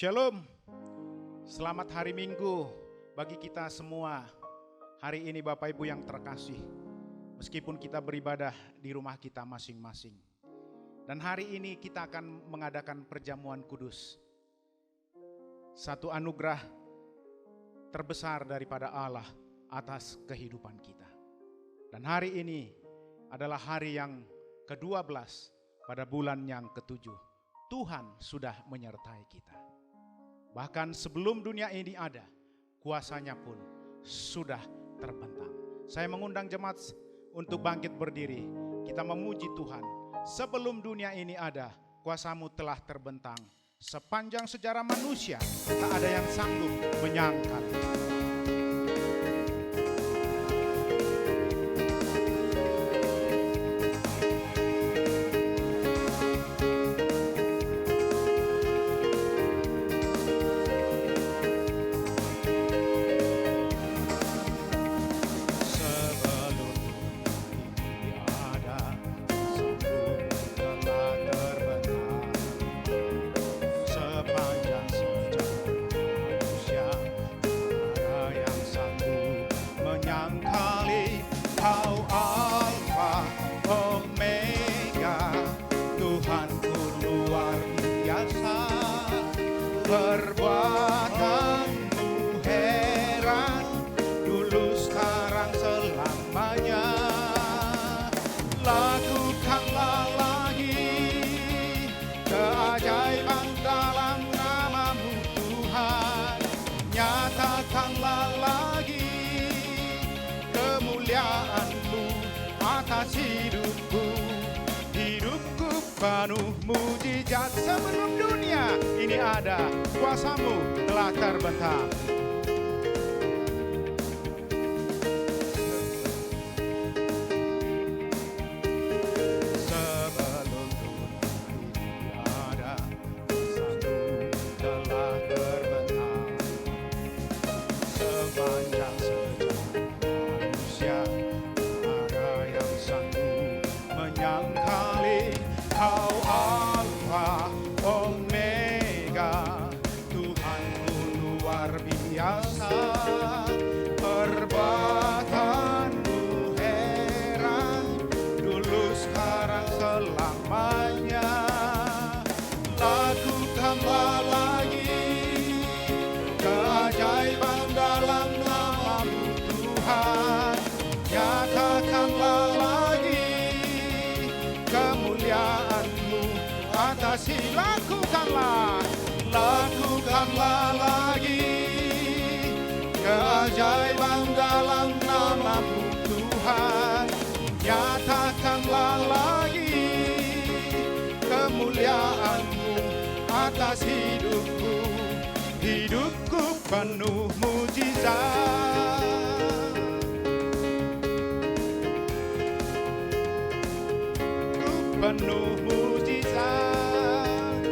Shalom, selamat hari Minggu bagi kita semua. Hari ini Bapak Ibu yang terkasih, meskipun kita beribadah di rumah kita masing-masing. Dan hari ini kita akan mengadakan perjamuan kudus. Satu anugerah terbesar daripada Allah atas kehidupan kita. Dan hari ini adalah hari yang ke-12 pada bulan yang ke-7. Tuhan sudah menyertai kita. Bahkan sebelum dunia ini ada, kuasanya pun sudah terbentang. Saya mengundang jemaat untuk bangkit berdiri. Kita memuji Tuhan. Sebelum dunia ini ada, kuasamu telah terbentang. Sepanjang sejarah manusia, tak ada yang sanggup menyangkal. Perbuatanmu heran, dulu sekarang selamanya. Lakukanlah lagi keajaiban dalam nama-Mu Tuhan. Nyatakanlah lagi kemuliaan-Mu atas hidupku. Hidupku penuh mujizat. Sebelum dunia ini ada, kuasa-Mu telah terbentang. Sebelum dunia ini ada, kuasa-Mu telah terbentang. Sepanjang sejarah manusia, ada yang sanggup menyangkali Kau Alfa Omega, Tuhanku luar biasa. Perbuatan-Mu heran, dulu sekarang selamanya. Lakukanlah lagi keajaiban dalam nama-Mu Tuhan. Nyatakanlah lagi kemuliaan-Mu atas lakukanlah lagi keajaiban dalam nama-Mu Tuhan. Nyatakanlah lagi kemuliaan-Mu atas hidupku. Hidupku penuh mujizat. Penuh mujizat,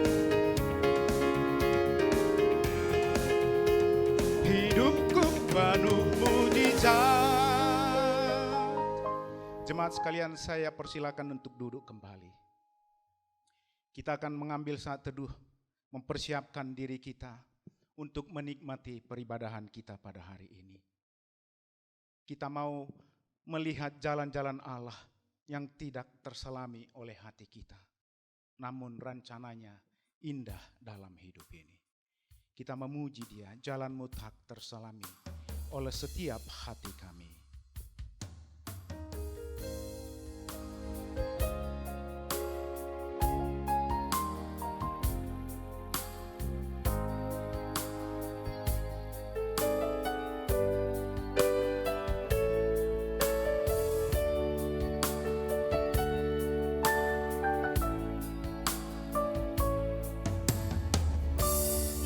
hidupku penuh mujizat. Jemaat sekalian, saya persilakan untuk duduk kembali. Kita akan mengambil saat teduh, mempersiapkan diri kita untuk menikmati peribadahan kita pada hari ini. Kita mau melihat jalan-jalan Allah yang tidak terselami oleh hati kita, namun rencananya indah dalam hidup ini. Kita memuji Dia, jalan-Mu tak terselami oleh setiap hati kami.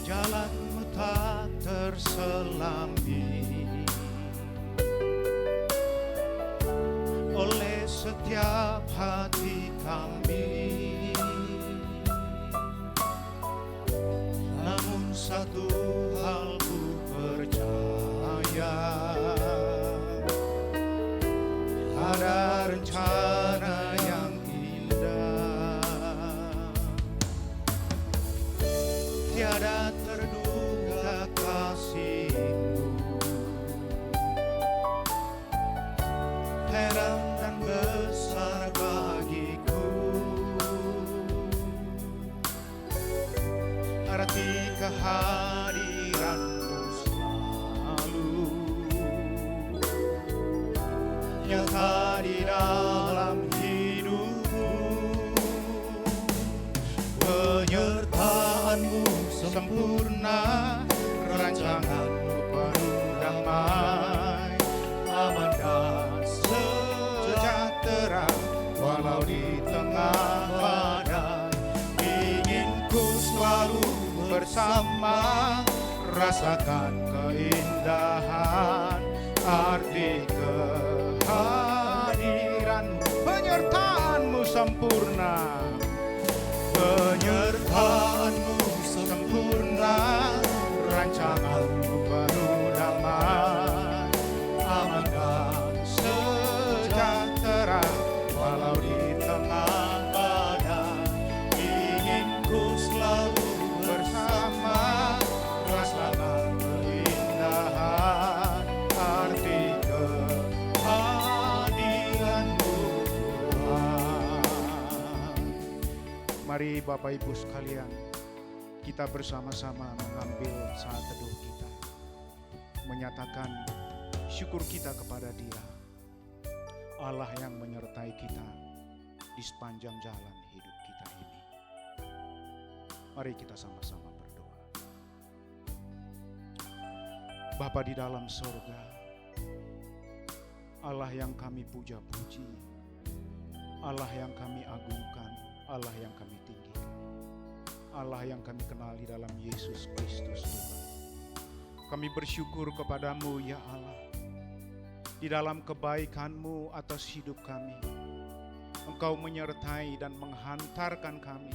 Jalan-Mu tak terselami oleh setiap hati kami. Namun satu hal ku percaya, ada rencana yang indah. tiada terduga kasih-Mu. Heran dan besar bagiku arti kehadiran-Mu selalu nyata di dalam hidupku. Penyertaan-Mu sempurna, rancangan-Mu penuh damai, aman dan sejahtera walau di tengah badai. Inginku selalu bersama, rasakan keindahan arti kehadiran-Mu. Penyertaan-Mu sempurna, penyertaan-Mu sempurna, rancangan-Mu penuh damai, aman dan sejahtera walau di tengah badai. Inginku selalu bersama, rasakan keindahan arti kehadiran-Mu Tuhan. Mari Bapak Ibu sekalian, kita bersama-sama mengambil saat teduh kita, menyatakan syukur kita kepada Dia, Allah yang menyertai kita di sepanjang jalan hidup kita ini. Mari kita sama-sama berdoa. Bapa di dalam surga, Allah yang kami puja-puji, Allah yang kami agungkan, Allah yang kami tinggikan, Allah yang kami kenali dalam Yesus Kristus Tuhan. Kami bersyukur kepadamu ya Allah, di dalam kebaikan-Mu atas hidup kami, Engkau menyertai dan menghantarkan kami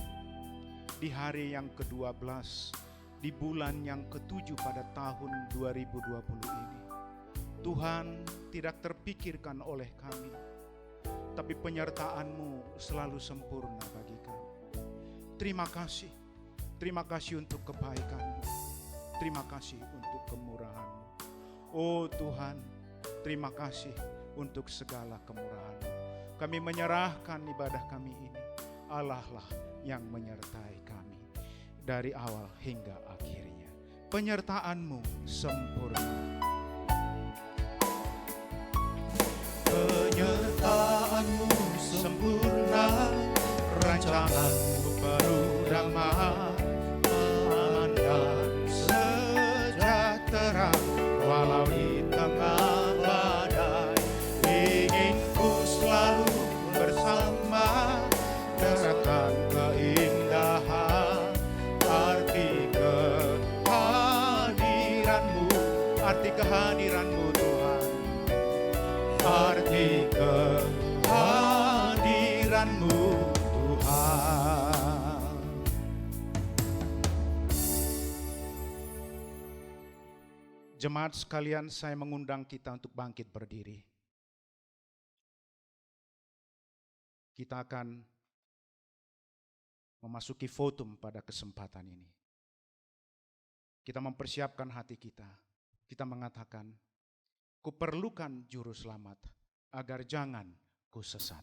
di hari yang ke-12, di bulan yang ke-7 pada tahun 2020 ini. Tuhan, tidak terpikirkan oleh kami, tapi penyertaan-Mu selalu sempurna bagi kami. Terima kasih untuk kebaikan-Mu, terima kasih untuk kemurahan-Mu. Oh Tuhan, terima kasih untuk segala kemurahan-Mu. Kami menyerahkan ibadah kami ini, Allah lah yang menyertai kami dari awal hingga akhirnya. Penyertaan-Mu sempurna. Penyertaan-Mu sempurna, rancangan-Mu penuh damai, aman dan sejahtera walau di tengah badai. Inginku selalu bersama, rasakan keindahan arti kehadiran-Mu, arti kehadiran-Mu Tuhan, arti kehadiran-Mu Tuhan. Jemaat sekalian, saya mengundang kita untuk bangkit berdiri. Kita akan memasuki votum pada kesempatan ini. Kita mempersiapkan hati kita. Kita mengatakan, kuperlukan juru selamat agar jangan ku sesat.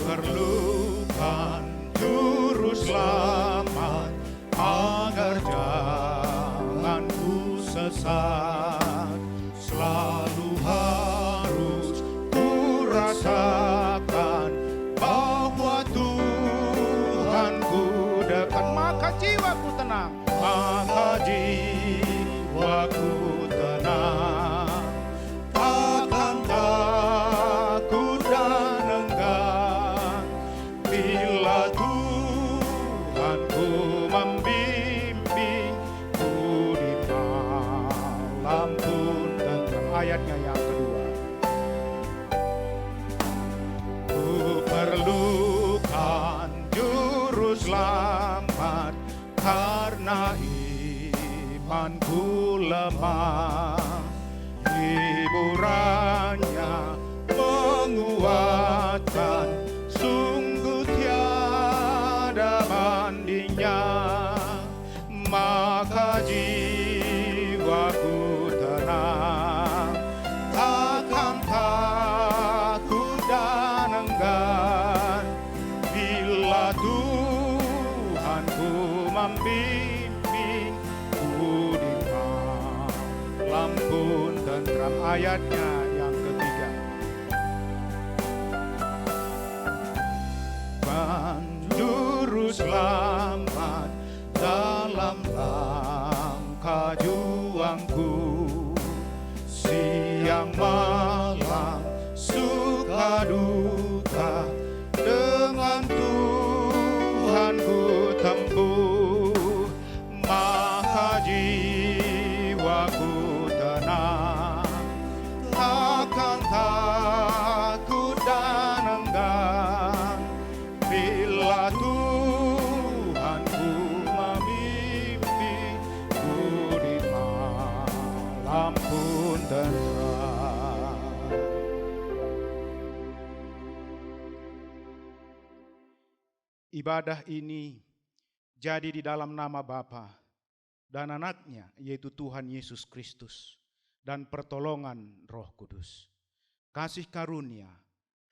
Perlukan juru selamat agar jangan ku sesat. Selalu harus ku rasakan bahwa Tuhanku dekat, maka jiwaku tenang, maka jiwaku tenang, takkan takut dan enggan bila Tuhanku membimbingku di malam pun tentram. Ayatnya yang kedua, ku perlukan juru selamat karena imanku lemah, hiburannya menguatkan, sungguh tiada bandingnya. Maka jiwaku tenang, takkan takut dan enggan, bila Tuhanku membimbing ku di malam pun tentram. Ayatnya yang ketiga, Juru selamat dalam langkah juangku, siang malam suka duka, dengan Tuhan ku tempuh. Maka jiwaku tenang, takkan takut dan enggan, bila Tuhanku membimbing ku di malam pun tentram. Ibadah ini jadi di dalam nama Bapa dan Anaknya, yaitu Tuhan Yesus Kristus, dan pertolongan Roh Kudus. Kasih karunia,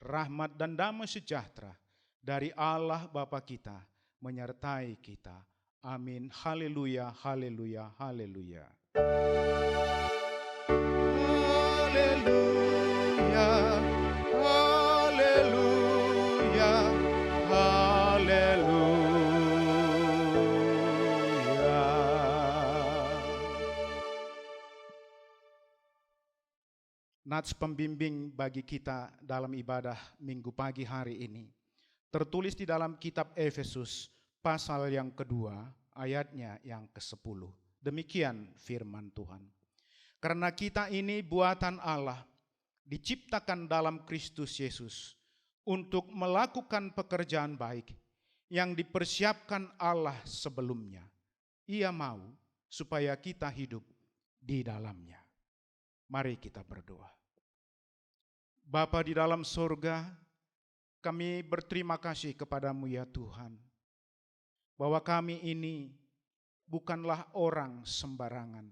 rahmat dan damai sejahtera dari Allah Bapa kita menyertai kita. Amin. Haleluya, haleluya, haleluya. Haleluya, haleluya, haleluya. Nats pembimbing bagi kita dalam ibadah minggu pagi hari ini tertulis di dalam kitab Efesus pasal yang kedua ayatnya yang ke-10. Demikian firman Tuhan. Karena kita ini buatan Allah, diciptakan dalam Kristus Yesus untuk melakukan pekerjaan baik yang dipersiapkan Allah sebelumnya. Ia mau supaya kita hidup di dalamnya. Mari kita berdoa. Bapa di dalam surga, kami berterima kasih kepadamu ya Tuhan, bahwa kami ini bukanlah orang sembarangan,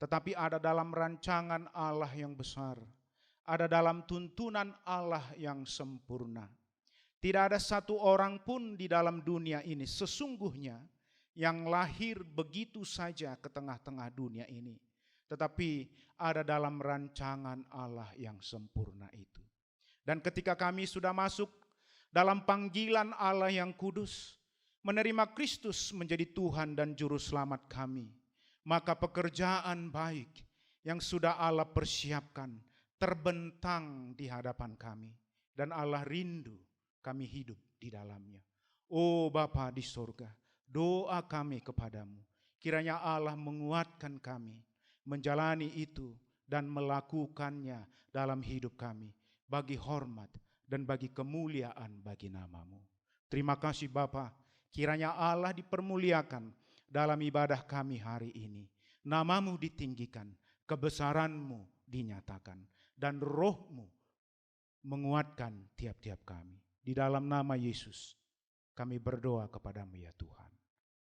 tetapi ada dalam rancangan Allah yang besar, ada dalam tuntunan Allah yang sempurna. Tidak ada satu orang pun di dalam dunia ini sesungguhnya yang lahir begitu saja ke tengah-tengah dunia ini, tetapi ada dalam rancangan Allah yang sempurna itu. Dan ketika kami sudah masuk dalam panggilan Allah yang kudus, menerima Kristus menjadi Tuhan dan Juru Selamat kami, maka pekerjaan baik yang sudah Allah persiapkan terbentang di hadapan kami. Dan Allah rindu kami hidup di dalamnya. Oh Bapa di surga, doa kami kepadamu, kiranya Allah menguatkan kami menjalani itu dan melakukannya dalam hidup kami, bagi hormat dan bagi kemuliaan bagi namamu. Terima kasih Bapa, kiranya Allah dipermuliakan dalam ibadah kami hari ini. Namamu ditinggikan, kebesaranmu dinyatakan, dan rohmu menguatkan tiap-tiap kami. Di dalam nama Yesus kami berdoa kepadamu ya Tuhan.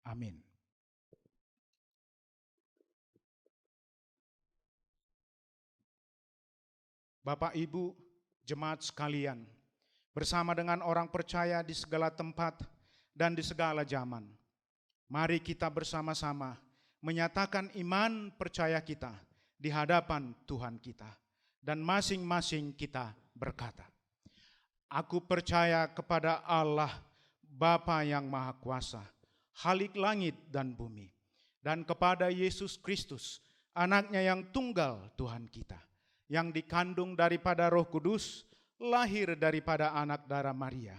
Amin. Bapak, Ibu, jemaat sekalian, bersama dengan orang percaya di segala tempat dan di segala zaman, mari kita bersama-sama menyatakan iman percaya kita di hadapan Tuhan kita. Dan masing-masing kita berkata, aku percaya kepada Allah, Bapa yang Maha Kuasa, Khalik langit dan bumi, dan kepada Yesus Kristus, Anaknya yang tunggal Tuhan kita, yang dikandung daripada Roh Kudus, lahir daripada anak darah Maria,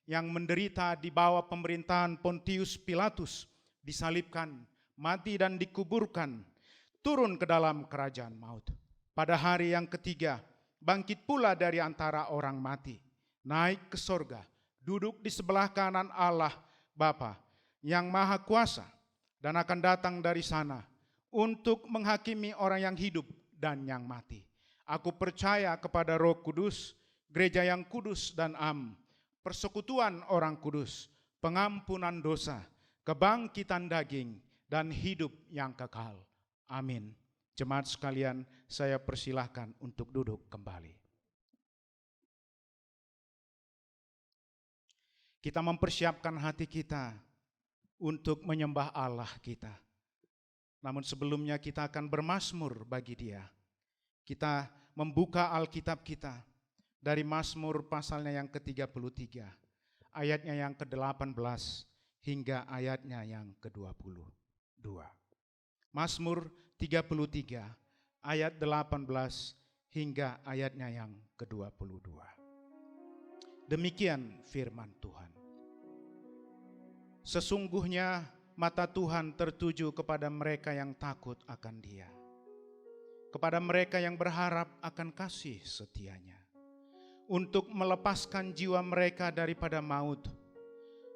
yang menderita di bawah pemerintahan Pontius Pilatus, disalibkan, mati dan dikuburkan, turun ke dalam kerajaan maut. Pada hari yang ketiga, bangkit pula dari antara orang mati, naik ke sorga, duduk di sebelah kanan Allah Bapa yang Maha Kuasa, dan akan datang dari sana untuk menghakimi orang yang hidup dan yang mati. Aku percaya kepada Roh Kudus, gereja yang kudus dan am, persekutuan orang kudus, pengampunan dosa, kebangkitan daging, dan hidup yang kekal. Amin. Jemaat sekalian, saya persilahkan untuk duduk kembali. Kita mempersiapkan hati kita untuk menyembah Allah kita. Namun sebelumnya kita akan bermazmur bagi Dia. Kita membuka Alkitab kita dari Mazmur pasalnya yang ke-33, ayatnya yang ke-18 hingga ayatnya yang ke-22. Mazmur 33 ayat 18 hingga ayatnya yang ke-22. Demikian firman Tuhan. Sesungguhnya mata Tuhan tertuju kepada mereka yang takut akan Dia, kepada mereka yang berharap akan kasih setianya, untuk melepaskan jiwa mereka daripada maut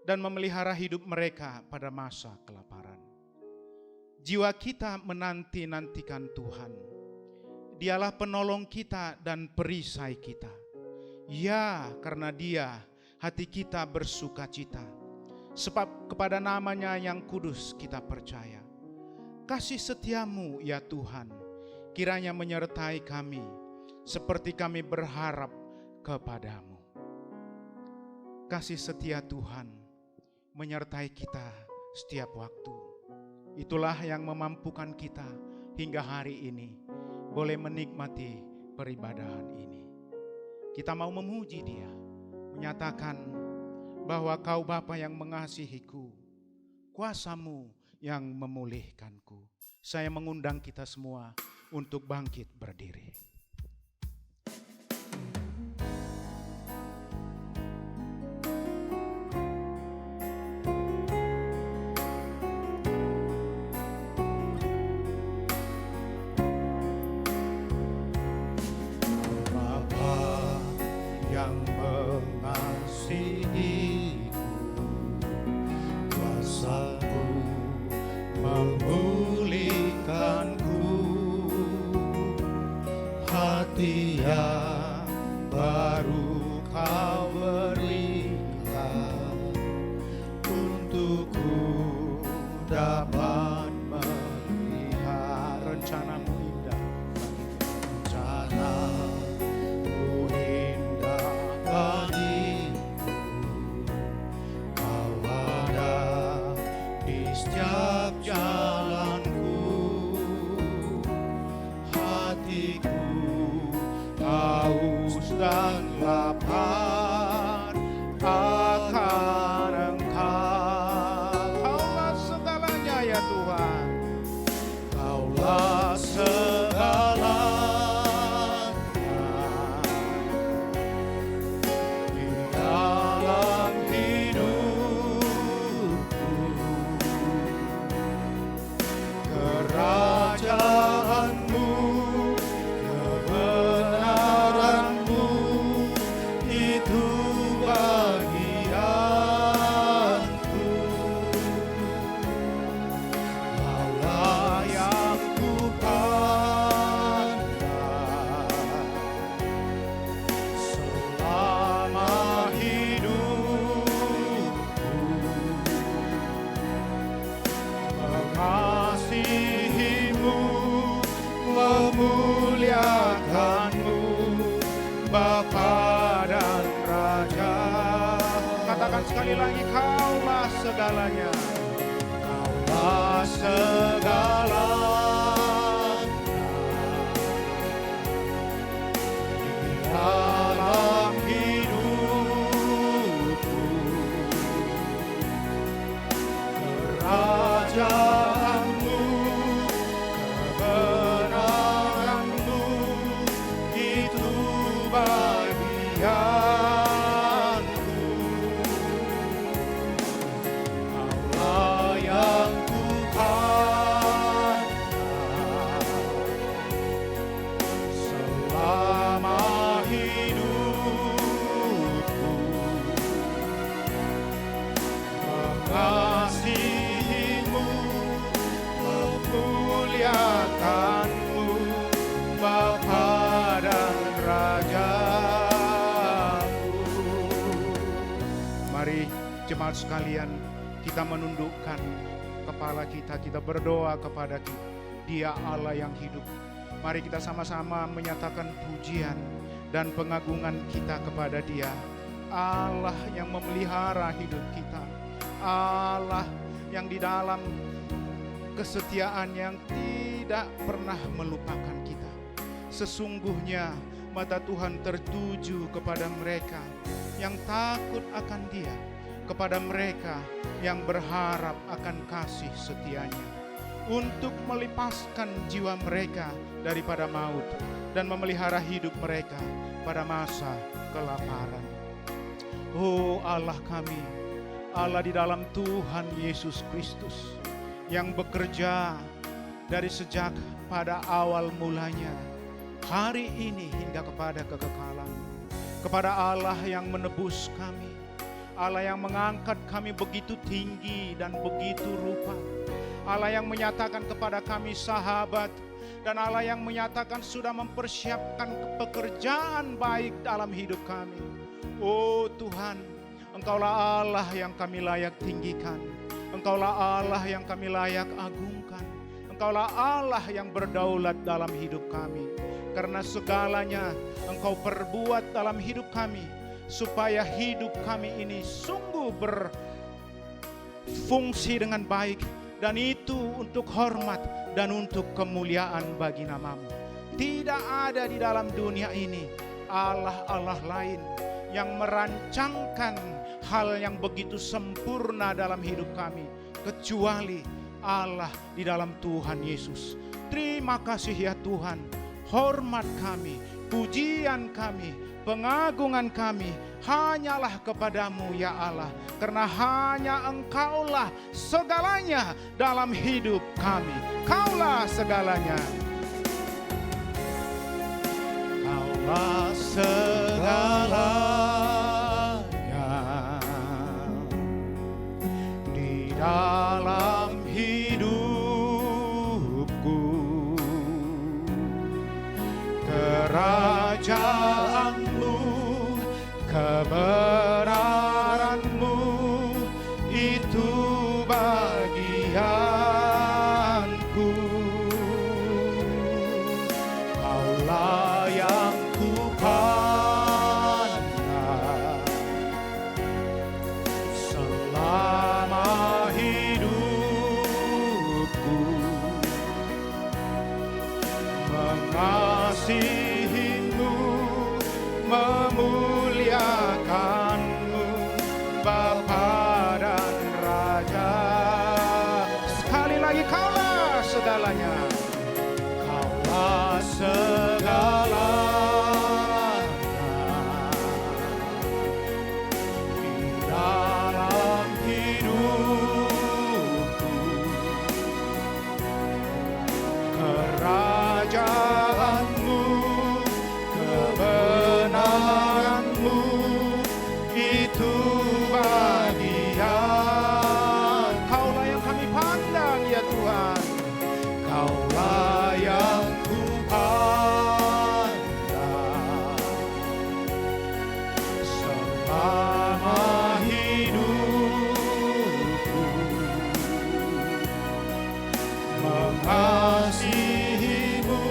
dan memelihara hidup mereka pada masa kelaparan. Jiwa kita menanti-nantikan Tuhan. Dialah penolong kita dan perisai kita. Ya, karena Dia hati kita bersukacita, sebab kepada nama-Nya yang kudus kita percaya. Kasih setiamu ya Tuhan, kiranya menyertai kami, seperti kami berharap kepadamu. Kasih setia Tuhan menyertai kita setiap waktu. Itulah yang memampukan kita hingga hari ini boleh menikmati peribadahan ini. Kita mau memuji Dia, menyatakan bahwa Kau Bapa yang mengasihiku, kuasa-Mu yang memulihkanku. Saya mengundang kita semua untuk bangkit berdiri. Sekali lagi, Kaulah segalanya. Kaulah segalanya di dalam hidupku. Kerajaanmu, kebenaranmu, itu bagian. jemaat sekalian, kita menundukkan kepala kita berdoa kepada Dia Allah yang hidup. Mari kita sama-sama menyatakan pujian dan pengagungan kita kepada Dia, Allah yang memelihara hidup kita, Allah yang di dalam kesetiaan yang tidak pernah melupakan kita. Sesungguhnya mata Tuhan tertuju kepada mereka yang takut akan Dia, kepada mereka yang berharap akan kasih setia-Nya, untuk melepaskan jiwa mereka daripada maut dan memelihara hidup mereka pada masa kelaparan. Oh Allah kami, Allah di dalam Tuhan Yesus Kristus yang bekerja dari sejak pada awal mulanya, hari ini hingga kepada kekekalan. Kepada Allah yang menebus kami, Allah yang mengangkat kami begitu tinggi dan begitu rupa, Allah yang menyatakan kepada kami sahabat, dan Allah yang menyatakan sudah mempersiapkan pekerjaan baik dalam hidup kami. Oh Tuhan, Engkaulah Allah yang kami layak tinggikan, Engkaulah Allah yang kami layak agungkan, Engkaulah Allah yang berdaulat dalam hidup kami. Karena segalanya Engkau perbuat dalam hidup kami, supaya hidup kami ini sungguh berfungsi dengan baik, dan itu untuk hormat dan untuk kemuliaan bagi nama-Mu. Tidak ada di dalam dunia ini Allah-Allah lain yang merancangkan hal yang begitu sempurna dalam hidup kami, kecuali Allah di dalam Tuhan Yesus. Terima kasih ya Tuhan. Hormat kami, pujian kami, pengagungan kami hanyalah kepadamu ya Allah. Karena hanya Engkaulah segalanya dalam hidup kami. Kaulah segalanya. Kaulah segalanya di dalam hidupku. Kerajaanmu, kebenaranmu, itu bagianku. Kaulah yang kupandang selama hidupku, mengasihimu, memuliakanmu, Bapa dan Raja. Sekali lagi, Kaulah segalanya. Kaulah segalanya di dalam hidupku. Kerajaanmu, kebenaranmu, itu bagian. Kaulah yang kami pandang ya Tuhan. Kaulah yang kupandang selama hidupku, mengasihimu,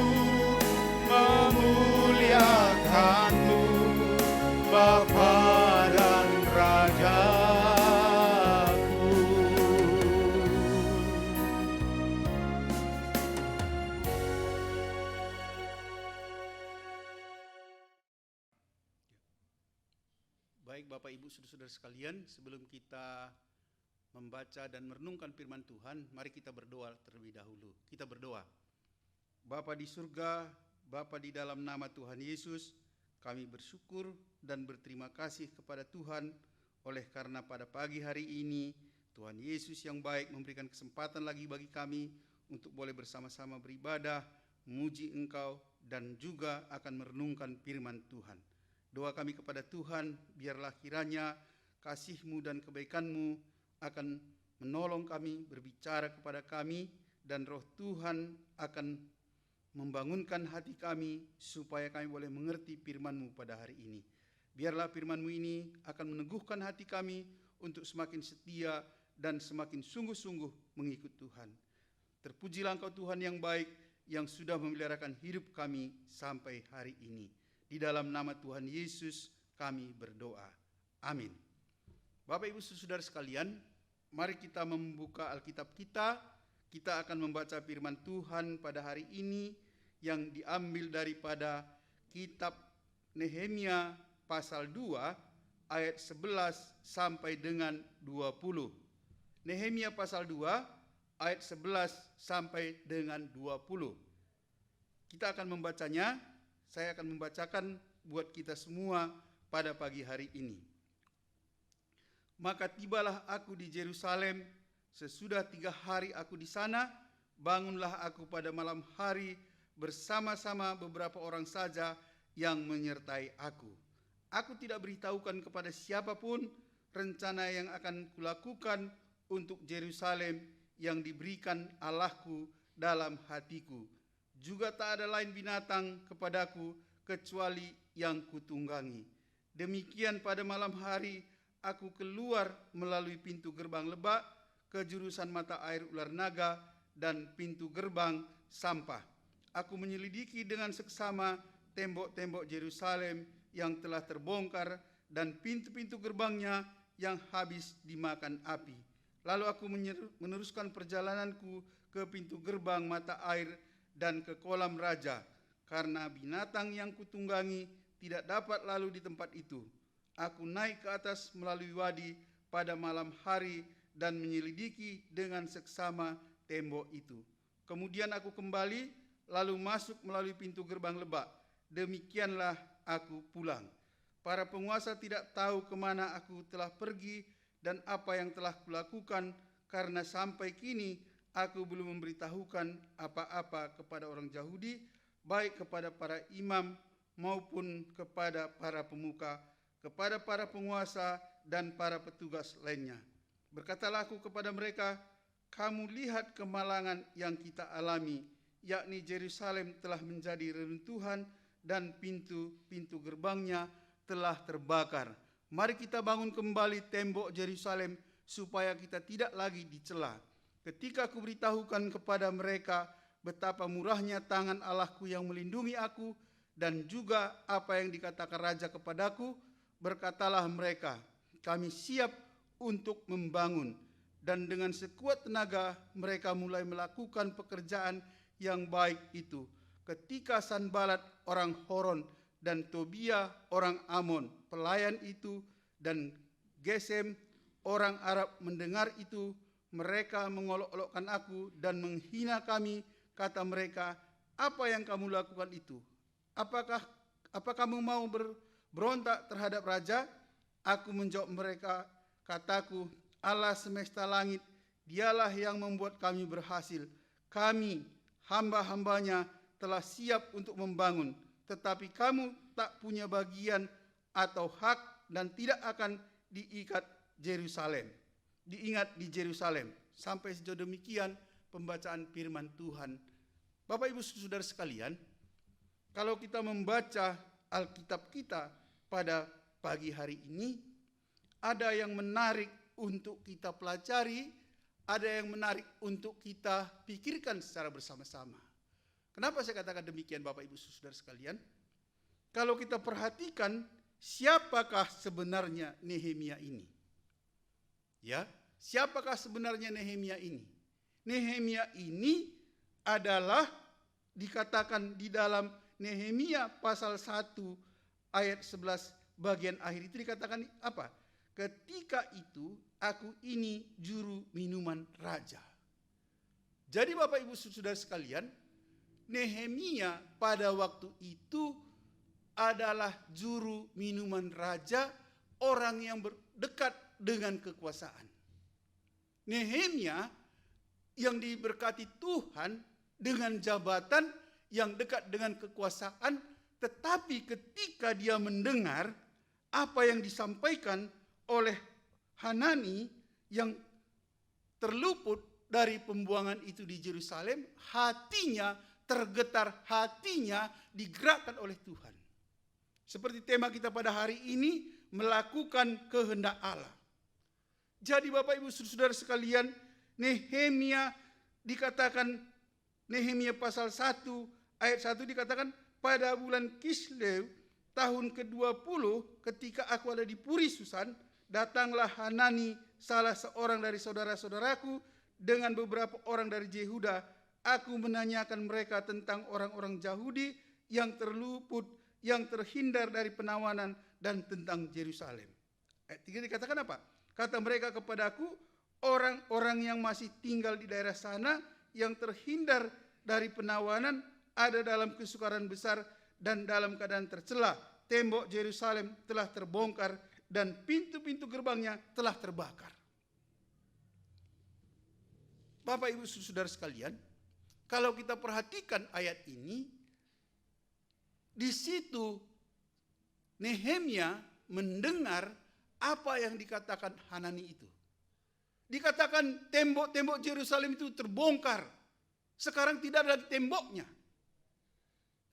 memuliakanmu, Bapa dan Rajaku. Baik Bapak Ibu saudara-saudara sekalian, sebelum kita membaca dan merenungkan firman Tuhan, mari kita berdoa terlebih dahulu. Kita berdoa. Bapa di surga, Bapa di dalam nama Tuhan Yesus, kami bersyukur dan berterima kasih kepada Tuhan oleh karena pada pagi hari ini Tuhan Yesus yang baik memberikan kesempatan lagi bagi kami untuk boleh bersama-sama beribadah, memuji Engkau, dan juga akan merenungkan firman Tuhan. Doa kami kepada Tuhan, biarlah kiranya kasih-Mu dan kebaikan-Mu akan menolong kami, berbicara kepada kami, dan Roh Tuhan akan membangunkan hati kami supaya kami boleh mengerti firman-Mu pada hari ini. Biarlah firman-Mu ini akan meneguhkan hati kami untuk semakin setia dan semakin sungguh-sungguh mengikut Tuhan. Terpujilah Engkau Tuhan yang baik, yang sudah memeliharakan hidup kami sampai hari ini. Di dalam nama Tuhan Yesus kami berdoa. Amin. Bapak Ibu Saudara sekalian, mari kita membuka Alkitab kita. Kita akan membaca firman Tuhan pada hari ini yang diambil daripada kitab Nehemia pasal 2 ayat 11 sampai dengan 20. Nehemia pasal 2 ayat 11 sampai dengan 20. Kita akan membacanya, saya akan membacakan buat kita semua pada pagi hari ini. Maka tibalah aku di Yerusalem, sesudah 3 hari aku di sana, bangunlah aku pada malam hari bersama-sama beberapa orang saja yang menyertai aku. Aku tidak beritahukan kepada siapapun rencana yang akan kulakukan untuk Yerusalem yang diberikan Allahku dalam hatiku. Juga tak ada lain binatang kepadaku kecuali yang kutunggangi. Demikian pada malam hari aku keluar melalui pintu gerbang lebak ke jurusan mata air ular naga dan pintu gerbang sampah. Aku menyelidiki dengan seksama tembok-tembok Yerusalem yang telah terbongkar dan pintu-pintu gerbangnya yang habis dimakan api. Lalu aku meneruskan perjalananku ke pintu gerbang mata air dan ke kolam raja, karena binatang yang kutunggangi tidak dapat lalu di tempat itu. Aku naik ke atas melalui wadi pada malam hari dan menyelidiki dengan seksama tembok itu. Kemudian aku kembali lalu masuk melalui pintu gerbang lebak. Demikianlah aku pulang. Para penguasa tidak tahu kemana aku telah pergi dan apa yang telah kulakukan, karena sampai kini aku belum memberitahukan apa-apa kepada orang Yahudi, baik kepada para imam maupun kepada para pemuka, kepada para penguasa dan para petugas lainnya. Berkatalah aku kepada mereka, kamu lihat kemalangan yang kita alami, yakni Yerusalem telah menjadi reruntuhan dan pintu-pintu gerbangnya telah terbakar. Mari kita bangun kembali tembok Yerusalem supaya kita tidak lagi dicela. Ketika aku beritahukan kepada mereka betapa murahnya tangan Allahku yang melindungi aku dan juga apa yang dikatakan raja kepadaku, berkatalah mereka, kami siap untuk membangun. Dan dengan sekuat tenaga mereka mulai melakukan pekerjaan yang baik itu. Ketika Sanbalat orang Horon dan Tobia orang Amon, pelayan itu, dan Gesem orang Arab mendengar itu, mereka mengolok-olokkan aku dan menghina kami. Kata mereka, apa yang kamu lakukan itu? Apa kamu mau berontak terhadap raja? Aku menjawab mereka, kataku, Allah semesta langit, dialah yang membuat kami berhasil. Kami, hamba-hambanya, telah siap untuk membangun, tetapi kamu tak punya bagian atau hak dan tidak akan diingat di Yerusalem. Sampai sejauh demikian pembacaan firman Tuhan. Bapak Ibu Saudara sekalian, kalau kita membaca Alkitab kita pada pagi hari ini, ada yang menarik untuk kita pelajari, ada yang menarik untuk kita pikirkan secara bersama-sama. Kenapa saya katakan demikian Bapak Ibu Saudara sekalian? Kalau kita perhatikan, siapakah sebenarnya Nehemia ini? Ya, siapakah sebenarnya Nehemia ini? Nehemia ini adalah dikatakan di dalam Nehemia pasal 1 ayat 11 bagian akhir itu dikatakan apa? Ketika itu aku ini juru minuman raja. Jadi Bapak Ibu Saudara sekalian, Nehemia pada waktu itu adalah juru minuman raja, orang yang berdekat dengan kekuasaan. Nehemia yang diberkati Tuhan dengan jabatan yang dekat dengan kekuasaan, tetapi ketika dia mendengar apa yang disampaikan oleh Hanani yang terluput dari pembuangan itu di Yerusalem, hatinya tergetar, hatinya digerakkan oleh Tuhan. Seperti tema kita pada hari ini, melakukan kehendak Allah. Jadi Bapak Ibu Saudara sekalian, Nehemia dikatakan, Nehemia pasal 1 ayat 1 dikatakan, pada bulan Kislev tahun ke-20 ketika aku ada di Puri Susan, datanglah Hanani salah seorang dari saudara-saudaraku dengan beberapa orang dari Yehuda. Aku menanyakan mereka tentang orang-orang Yahudi yang terluput, yang terhindar dari penawanan, dan tentang Yerusalem. Ayat 3 dikatakan apa? Kata mereka kepadaku, orang-orang yang masih tinggal di daerah sana yang terhindar dari penawanan ada dalam kesukaran besar dan dalam keadaan tercela. Tembok Yerusalem telah terbongkar dan pintu-pintu gerbangnya telah terbakar. Bapak Ibu Saudara sekalian, kalau kita perhatikan ayat ini, di situ Nehemia mendengar apa yang dikatakan Hanani itu. Dikatakan tembok-tembok Yerusalem itu terbongkar. Sekarang tidak ada temboknya.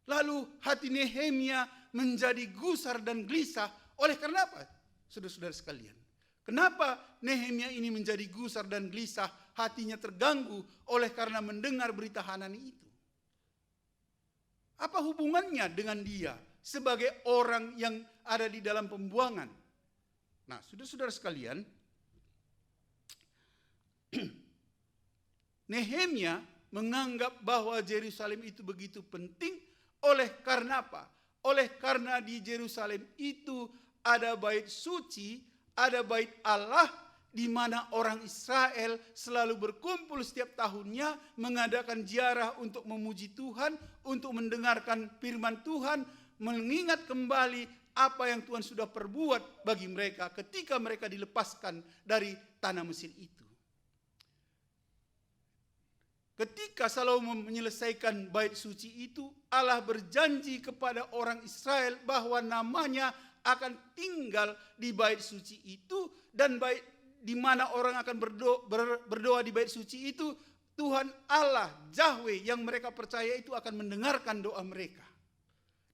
Lalu hati Nehemia menjadi gusar dan gelisah. Oleh karena apa? Saudara-saudara sekalian. Kenapa Nehemia ini menjadi gusar dan gelisah? Hatinya terganggu oleh karena mendengar berita Hanani itu. Apa hubungannya dengan dia sebagai orang yang ada di dalam pembuangan? Nah, saudara-saudara sekalian, Nehemia menganggap bahwa Yerusalem itu begitu penting oleh karena apa? Oleh karena di Yerusalem itu ada bait suci, ada bait Allah, di mana orang Israel selalu berkumpul setiap tahunnya mengadakan ziarah untuk memuji Tuhan, untuk mendengarkan firman Tuhan, mengingat kembali apa yang Tuhan sudah perbuat bagi mereka ketika mereka dilepaskan dari tanah Mesir itu. Ketika Salomo menyelesaikan bait suci itu, Allah berjanji kepada orang Israel bahwa namanya akan tinggal di bait suci itu, dan bait di mana orang akan berdoa di bait suci itu, Tuhan Allah, Yahweh yang mereka percaya itu akan mendengarkan doa mereka.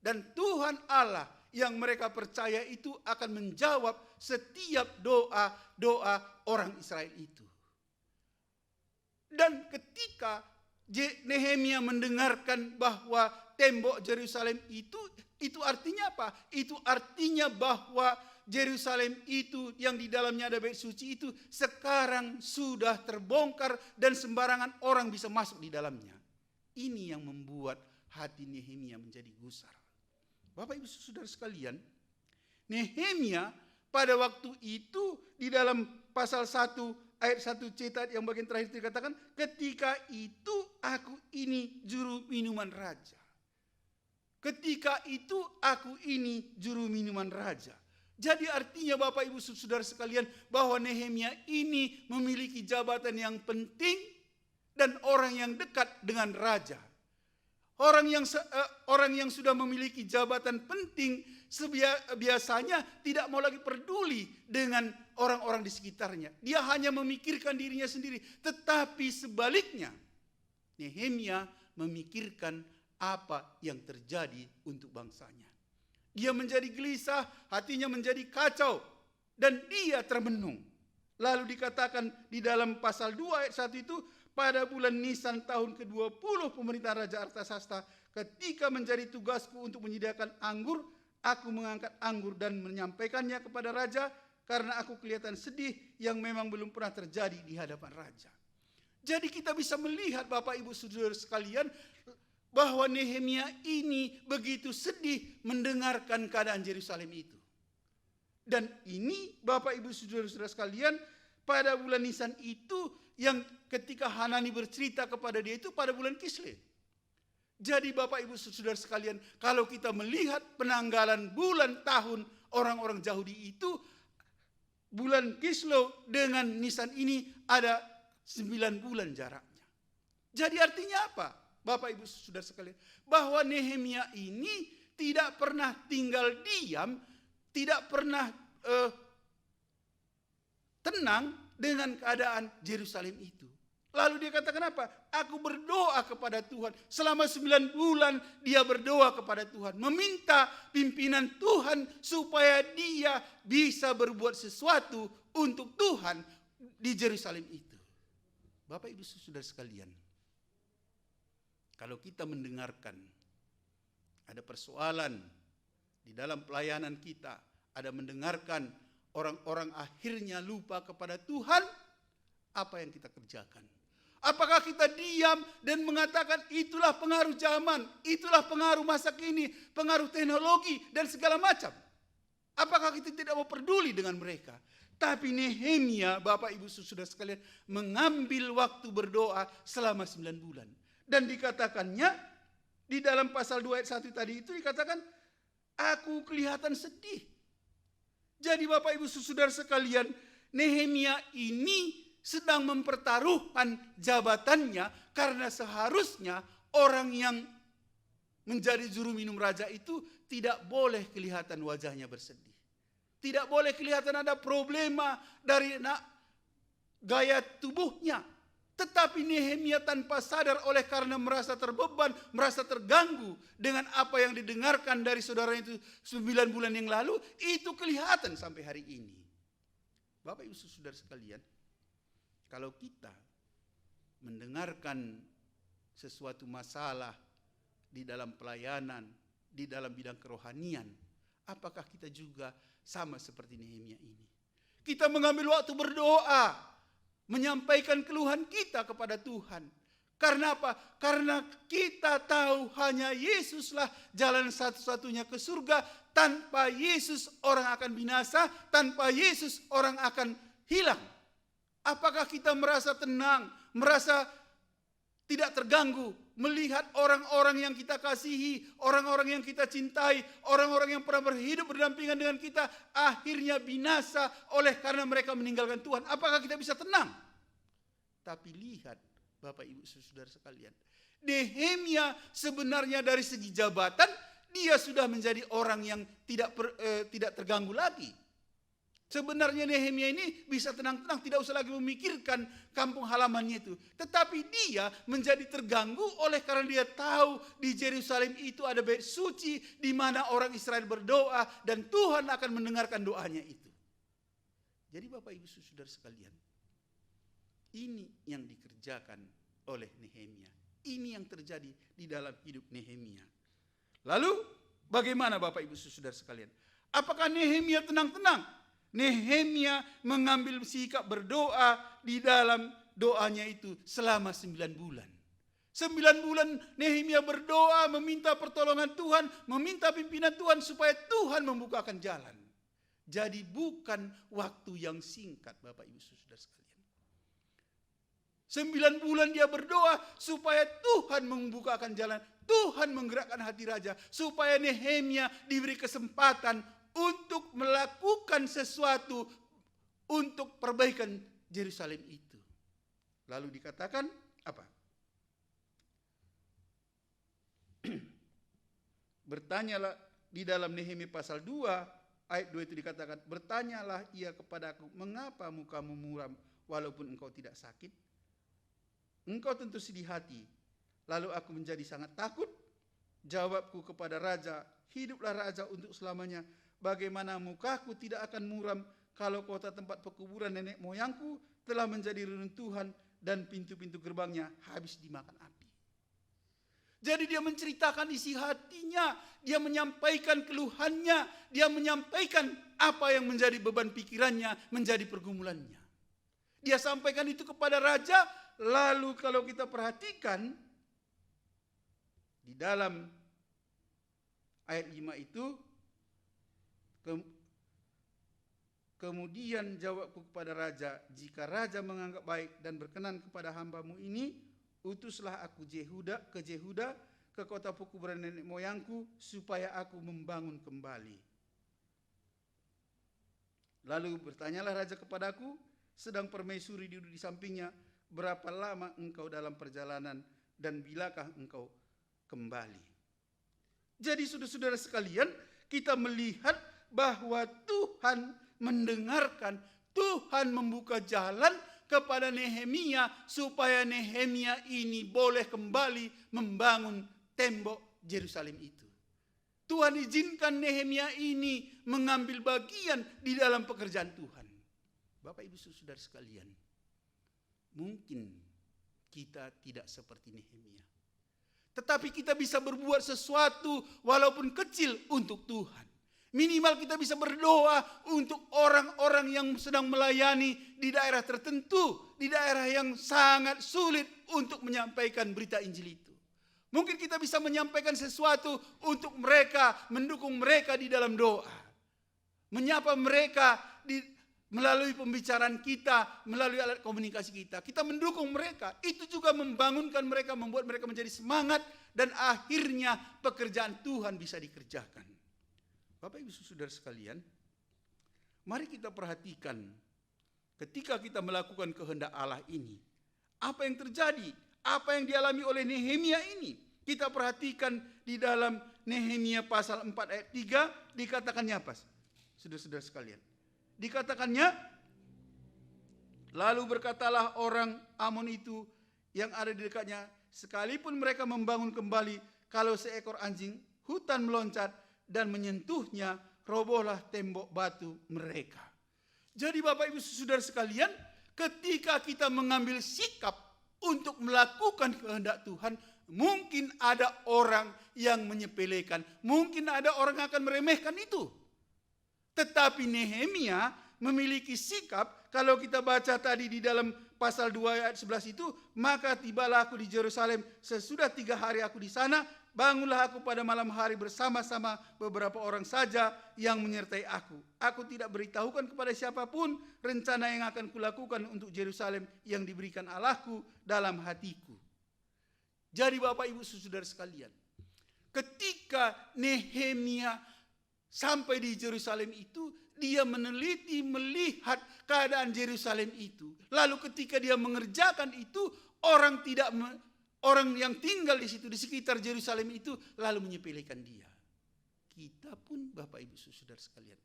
Dan Tuhan Allah yang mereka percaya itu akan menjawab setiap doa-doa orang Israel itu. Dan ketika Nehemia mendengarkan bahwa tembok Yerusalem itu artinya apa? Itu artinya bahwa Yerusalem itu yang di dalamnya ada bait suci itu sekarang sudah terbongkar dan sembarangan orang bisa masuk di dalamnya. Ini yang membuat hati Nehemia menjadi gusar. Bapak Ibu Saudara sekalian, Nehemia pada waktu itu di dalam pasal 1 ayat 1c yang bagian terakhir dikatakan, ketika itu aku ini juru minuman raja. Ketika itu aku ini juru minuman raja. Jadi artinya Bapak Ibu Saudara sekalian bahwa Nehemia ini memiliki jabatan yang penting dan orang yang dekat dengan raja. Orang yang sudah memiliki jabatan penting biasanya tidak mau lagi peduli dengan orang-orang di sekitarnya. Dia hanya memikirkan dirinya sendiri. Tetapi sebaliknya, Nehemia memikirkan apa yang terjadi untuk bangsanya. Dia menjadi gelisah, hatinya menjadi kacau, dan dia termenung. Lalu dikatakan di dalam pasal 2 ayat 1 itu, pada bulan Nisan tahun ke-20 pemerintahan Raja Artasasta, ketika menjadi tugasku untuk menyediakan anggur, aku mengangkat anggur dan menyampaikannya kepada raja, karena aku kelihatan sedih yang memang belum pernah terjadi di hadapan raja. Jadi kita bisa melihat Bapak Ibu Saudara sekalian, bahwa Nehemia ini begitu sedih mendengarkan keadaan Yerusalem itu. Dan ini Bapak Ibu Saudara sekalian, pada bulan Nisan itu yang ketika Hanani bercerita kepada dia itu pada bulan Kislev. Jadi Bapak Ibu Saudara sekalian, kalau kita melihat penanggalan bulan tahun orang-orang Yahudi itu, bulan Kislev dengan Nisan ini ada 9 bulan jaraknya. Jadi artinya apa? Bapak Ibu Saudara sekalian, bahwa Nehemia ini tidak pernah tinggal diam, tidak pernah tenang dengan keadaan Yerusalem itu. Lalu dia katakan apa? Aku berdoa kepada Tuhan. Selama 9 bulan dia berdoa kepada Tuhan. Meminta pimpinan Tuhan supaya dia bisa berbuat sesuatu untuk Tuhan. di Yerusalem itu. Bapak Ibu Saudara sekalian, kalau kita mendengarkan ada persoalan di dalam pelayanan kita, ada mendengarkan orang-orang akhirnya lupa kepada Tuhan, apa yang kita kerjakan? Apakah kita diam dan mengatakan itulah pengaruh zaman, itulah pengaruh masa kini, pengaruh teknologi dan segala macam? Apakah kita tidak mau peduli dengan mereka? Tapi Nehemia, Bapak Ibu Saudara sekalian, mengambil waktu berdoa selama 9 bulan. Dan dikatakannya, di dalam pasal 2 ayat 1 tadi itu dikatakan, aku kelihatan sedih. Jadi Bapak Ibu Saudara sekalian, Nehemia ini sedang mempertaruhkan jabatannya, karena seharusnya orang yang menjadi juru minum raja itu tidak boleh kelihatan wajahnya bersedih. Tidak boleh kelihatan ada problema dari gaya tubuhnya. Tetapi Nehemia tanpa sadar oleh karena merasa terbeban, merasa terganggu dengan apa yang didengarkan dari saudara itu 9 bulan yang lalu, itu kelihatan sampai hari ini. Bapak Ibu Saudara sekalian, kalau kita mendengarkan sesuatu masalah di dalam pelayanan, di dalam bidang kerohanian, apakah kita juga sama seperti Nehemia ini? Kita mengambil waktu berdoa, menyampaikan keluhan kita kepada Tuhan. Karena apa? Karena kita tahu hanya Yesuslah jalan satu-satunya ke surga. Tanpa Yesus orang akan binasa, tanpa Yesus orang akan hilang. Apakah kita merasa tenang, merasa tidak terganggu melihat orang-orang yang kita kasihi, orang-orang yang kita cintai, orang-orang yang pernah berhidup berdampingan dengan kita akhirnya binasa oleh karena mereka meninggalkan Tuhan? Apakah kita bisa tenang? Tapi lihat Bapak Ibu Saudara sekalian, Nehemia sebenarnya dari segi jabatan dia sudah menjadi orang yang tidak terganggu lagi. Sebenarnya Nehemia ini bisa tenang-tenang, tidak usah lagi memikirkan kampung halamannya itu. Tetapi dia menjadi terganggu oleh karena dia tahu di Yerusalem itu ada bait suci di mana orang Israel berdoa dan Tuhan akan mendengarkan doanya itu. Jadi Bapak Ibu Saudara sekalian, ini yang dikerjakan oleh Nehemia. Ini yang terjadi di dalam hidup Nehemia. Lalu bagaimana Bapak Ibu Saudara sekalian? Apakah Nehemia tenang-tenang? Nehemia mengambil sikap berdoa di dalam doanya itu selama 9 bulan. 9 bulan Nehemia berdoa, meminta pertolongan Tuhan, meminta pimpinan Tuhan supaya Tuhan membukakan jalan. Jadi bukan waktu yang singkat Bapak Ibu Saudara sekalian. 9 bulan dia berdoa supaya Tuhan membukakan jalan. Tuhan menggerakkan hati raja supaya Nehemia diberi kesempatan untuk melakukan sesuatu untuk perbaikan Yerusalem itu. Lalu dikatakan apa? Bertanyalah di dalam Nehemia pasal 2 ayat 2 itu dikatakan, bertanyalah ia kepadaku, mengapa mukamu muram walaupun engkau tidak sakit? Engkau tentu sedih hati. Lalu aku menjadi sangat takut. Jawabku kepada raja, hiduplah raja untuk selamanya. Bagaimana mukaku tidak akan muram kalau kota tempat pekuburan nenek moyangku telah menjadi reruntuhan dan pintu-pintu gerbangnya habis dimakan api. Jadi dia menceritakan isi hatinya, dia menyampaikan keluhannya, dia menyampaikan apa yang menjadi beban pikirannya, menjadi pergumulannya. Dia sampaikan itu kepada raja. Lalu kalau kita perhatikan di dalam ayat 5 itu, kemudian jawabku kepada raja, jika raja menganggap baik dan berkenan kepada hambamu ini, utuslah aku ke Yehuda, ke kota pekuburan nenek moyangku, supaya aku membangun kembali. Lalu bertanyalah raja kepadaku, sedang permaisuri duduk di sampingnya, berapa lama engkau dalam perjalanan dan bilakah engkau kembali? Jadi saudara-saudara sekalian, kita melihat bahwa Tuhan mendengarkan, Tuhan membuka jalan kepada Nehemia supaya Nehemia ini boleh kembali membangun tembok Yerusalem itu. Tuhan izinkan Nehemia ini mengambil bagian di dalam pekerjaan Tuhan. Bapak Ibu Saudara sekalian, mungkin kita tidak seperti Nehemia, tetapi kita bisa berbuat sesuatu walaupun kecil untuk Tuhan. Minimal kita bisa berdoa untuk orang-orang yang sedang melayani di daerah tertentu, di daerah yang sangat sulit untuk menyampaikan berita Injil itu. Mungkin kita bisa menyampaikan sesuatu untuk mereka, mendukung mereka di dalam doa. Menyapa mereka melalui pembicaraan kita, melalui alat komunikasi kita. Kita mendukung mereka. Itu juga membangunkan mereka, membuat mereka menjadi semangat. Dan akhirnya pekerjaan Tuhan bisa dikerjakan. Bapak Ibu Saudara sekalian, mari kita perhatikan ketika kita melakukan kehendak Allah ini, apa yang terjadi, apa yang dialami oleh Nehemia ini. Kita perhatikan di dalam Nehemia pasal 4 ayat 3 dikatakannya apa? Saudara-saudara sekalian, dikatakannya, lalu berkatalah orang Amon itu yang ada di dekatnya, sekalipun mereka membangun kembali, kalau seekor anjing hutan meloncat dan menyentuhnya, robohlah tembok batu mereka. Jadi Bapak Ibu Saudara sekalian, ketika kita mengambil sikap untuk melakukan kehendak Tuhan, mungkin ada orang yang menyepelekan, mungkin ada orang yang akan meremehkan itu. Tetapi Nehemia memiliki sikap, kalau kita baca tadi di dalam pasal 2 ayat 11 itu, maka tibalah aku di Yerusalem, sesudah 3 hari aku di sana, bangunlah aku pada malam hari bersama-sama beberapa orang saja yang menyertai aku. Aku tidak beritahukan kepada siapapun rencana yang akan kulakukan untuk Yerusalem yang diberikan Allahku dalam hatiku. Jadi Bapak Ibu Saudara sekalian, ketika Nehemia sampai di Yerusalem itu, dia meneliti melihat keadaan Yerusalem itu. Lalu ketika dia mengerjakan itu, orang yang tinggal di situ di sekitar Yerusalem itu lalu menyepelekan dia. Kita pun Bapak Ibu Saudara sekalian,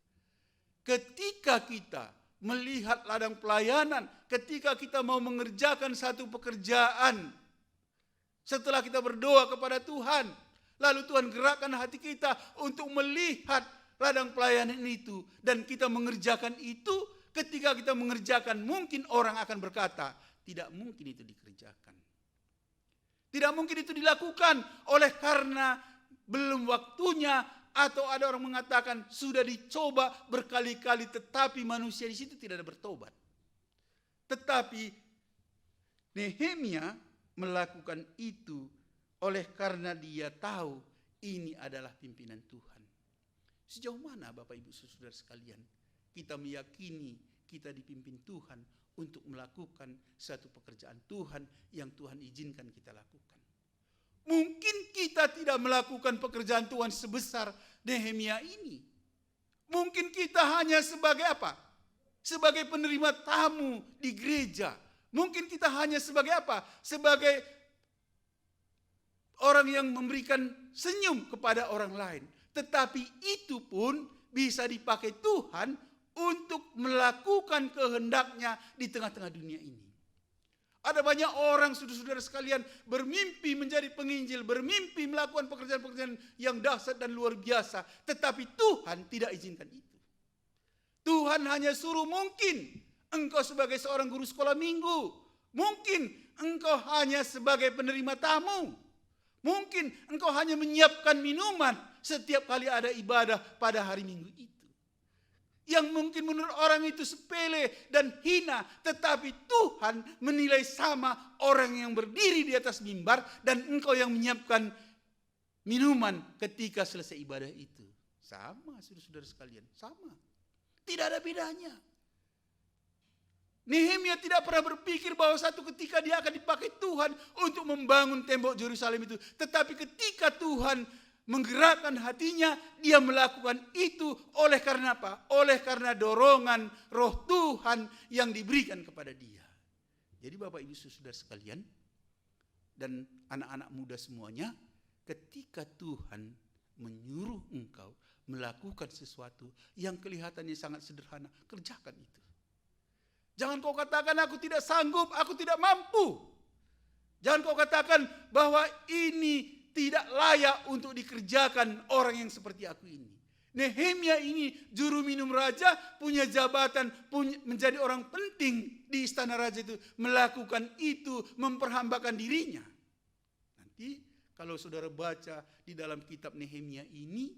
ketika kita melihat ladang pelayanan, ketika kita mau mengerjakan satu pekerjaan, setelah kita berdoa kepada Tuhan, lalu Tuhan gerakkan hati kita untuk melihat ladang pelayanan itu, dan kita mengerjakan itu. Ketika kita mengerjakan, mungkin orang akan berkata, tidak mungkin itu dikerjakan, tidak mungkin itu dilakukan, oleh karena belum waktunya, atau ada orang mengatakan sudah dicoba berkali-kali tetapi manusia di situ tidak ada bertobat. Tetapi Nehemia melakukan itu oleh karena dia tahu ini adalah pimpinan Tuhan. Sejauh mana Bapak Ibu Saudara sekalian, kita meyakini kita dipimpin Tuhan untuk melakukan satu pekerjaan Tuhan yang Tuhan izinkan kita lakukan. Mungkin kita tidak melakukan pekerjaan Tuhan sebesar Nehemia ini. Mungkin kita hanya sebagai apa? Sebagai penerima tamu di gereja. Mungkin kita hanya sebagai apa? Sebagai orang yang memberikan senyum kepada orang lain. Tetapi itu pun bisa dipakai Tuhan untuk melakukan kehendaknya di tengah-tengah dunia ini. Ada banyak orang, saudara-saudara sekalian, bermimpi menjadi penginjil, bermimpi melakukan pekerjaan-pekerjaan yang dahsyat dan luar biasa. Tetapi Tuhan tidak izinkan itu. Tuhan hanya suruh, mungkin engkau sebagai seorang guru sekolah minggu, mungkin engkau hanya sebagai penerima tamu, mungkin engkau hanya menyiapkan minuman setiap kali ada ibadah pada hari Minggu itu. Yang mungkin menurut orang itu sepele dan hina, tetapi Tuhan menilai sama orang yang berdiri di atas mimbar dan engkau yang menyiapkan minuman ketika selesai ibadah itu. Sama, saudara-saudara sekalian, sama. Tidak ada bedanya. Nehemia tidak pernah berpikir bahwa satu ketika dia akan dipakai Tuhan untuk membangun tembok Yerusalem itu. Tetapi ketika Tuhan menggerakkan hatinya, dia melakukan itu oleh karena apa? Oleh karena dorongan roh Tuhan yang diberikan kepada dia. Jadi Bapak Ibu Saudara sekalian, dan anak-anak muda semuanya, ketika Tuhan menyuruh engkau melakukan sesuatu yang kelihatannya sangat sederhana, kerjakan itu. Jangan kau katakan aku tidak sanggup, aku tidak mampu. Jangan kau katakan bahwa ini tidak layak untuk dikerjakan orang yang seperti aku ini. Nehemia ini juru minum raja, punya jabatan, menjadi orang penting di istana raja itu. Melakukan itu, memperhambakan dirinya. Nanti kalau saudara baca di dalam kitab Nehemia ini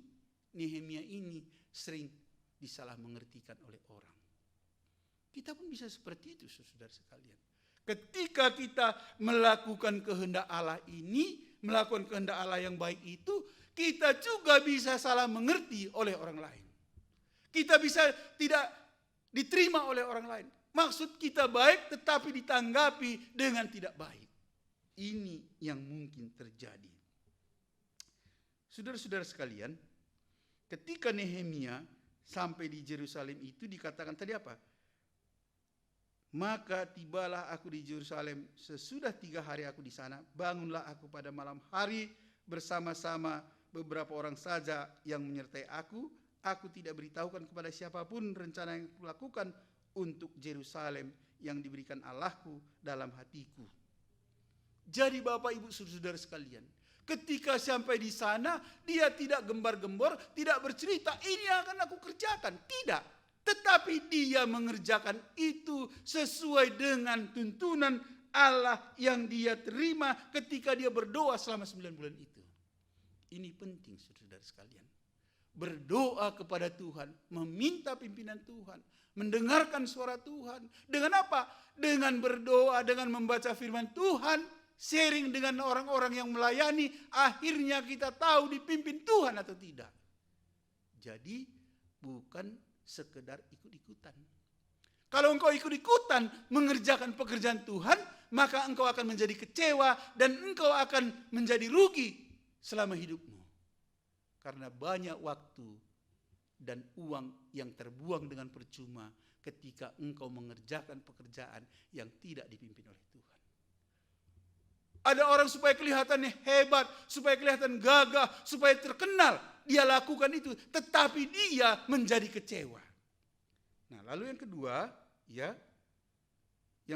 sering disalah mengertikan oleh orang. Kita pun bisa seperti itu, saudara sekalian. Ketika kita melakukan kehendak Allah ini, melakukan kehendak Allah yang baik itu, kita juga bisa salah mengerti oleh orang lain. Kita bisa tidak diterima oleh orang lain. Maksud kita baik tetapi ditanggapi dengan tidak baik. Ini yang mungkin terjadi. Saudara-saudara sekalian, ketika Nehemia sampai di Yerusalem itu dikatakan tadi apa? Maka tibalah aku di Yerusalem, sesudah 3 hari aku di sana, bangunlah aku pada malam hari bersama-sama beberapa orang saja yang menyertai aku. Aku tidak beritahukan kepada siapapun rencana yang kulakukan untuk Yerusalem yang diberikan Allahku dalam hatiku. Jadi Bapak Ibu Saudara sekalian, ketika sampai di sana, dia tidak gembar-gembor, tidak bercerita, ini yang akan aku kerjakan. Tidak. Tetapi dia mengerjakan itu sesuai dengan tuntunan Allah yang dia terima ketika dia berdoa selama 9 bulan itu. Ini penting saudara sekalian. Berdoa kepada Tuhan, meminta pimpinan Tuhan, mendengarkan suara Tuhan. Dengan apa? Dengan berdoa, dengan membaca firman Tuhan, sharing dengan orang-orang yang melayani, akhirnya kita tahu dipimpin Tuhan atau tidak. Jadi bukan sekedar ikut-ikutan. Kalau engkau ikut-ikutan mengerjakan pekerjaan Tuhan, maka engkau akan menjadi kecewa dan engkau akan menjadi rugi selama hidupmu. Karena banyak waktu dan uang yang terbuang dengan percuma ketika engkau mengerjakan pekerjaan yang tidak dipimpin oleh Tuhan. Ada orang supaya kelihatannya hebat, supaya kelihatan gagah, supaya terkenal, dia lakukan itu, tetapi dia menjadi kecewa. Nah, lalu yang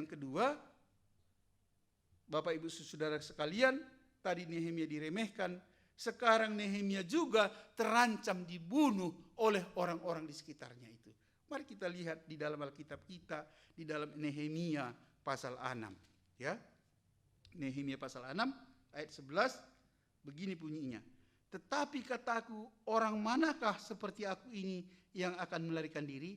kedua, Bapak Ibu Saudara sekalian, tadi Nehemia diremehkan, sekarang Nehemia juga terancam dibunuh oleh orang-orang di sekitarnya itu. Mari kita lihat di dalam Alkitab kita, di dalam Nehemia pasal 6, ya. Nehemia pasal 6 ayat 11 begini bunyinya. Tetapi kataku, orang manakah seperti aku ini yang akan melarikan diri?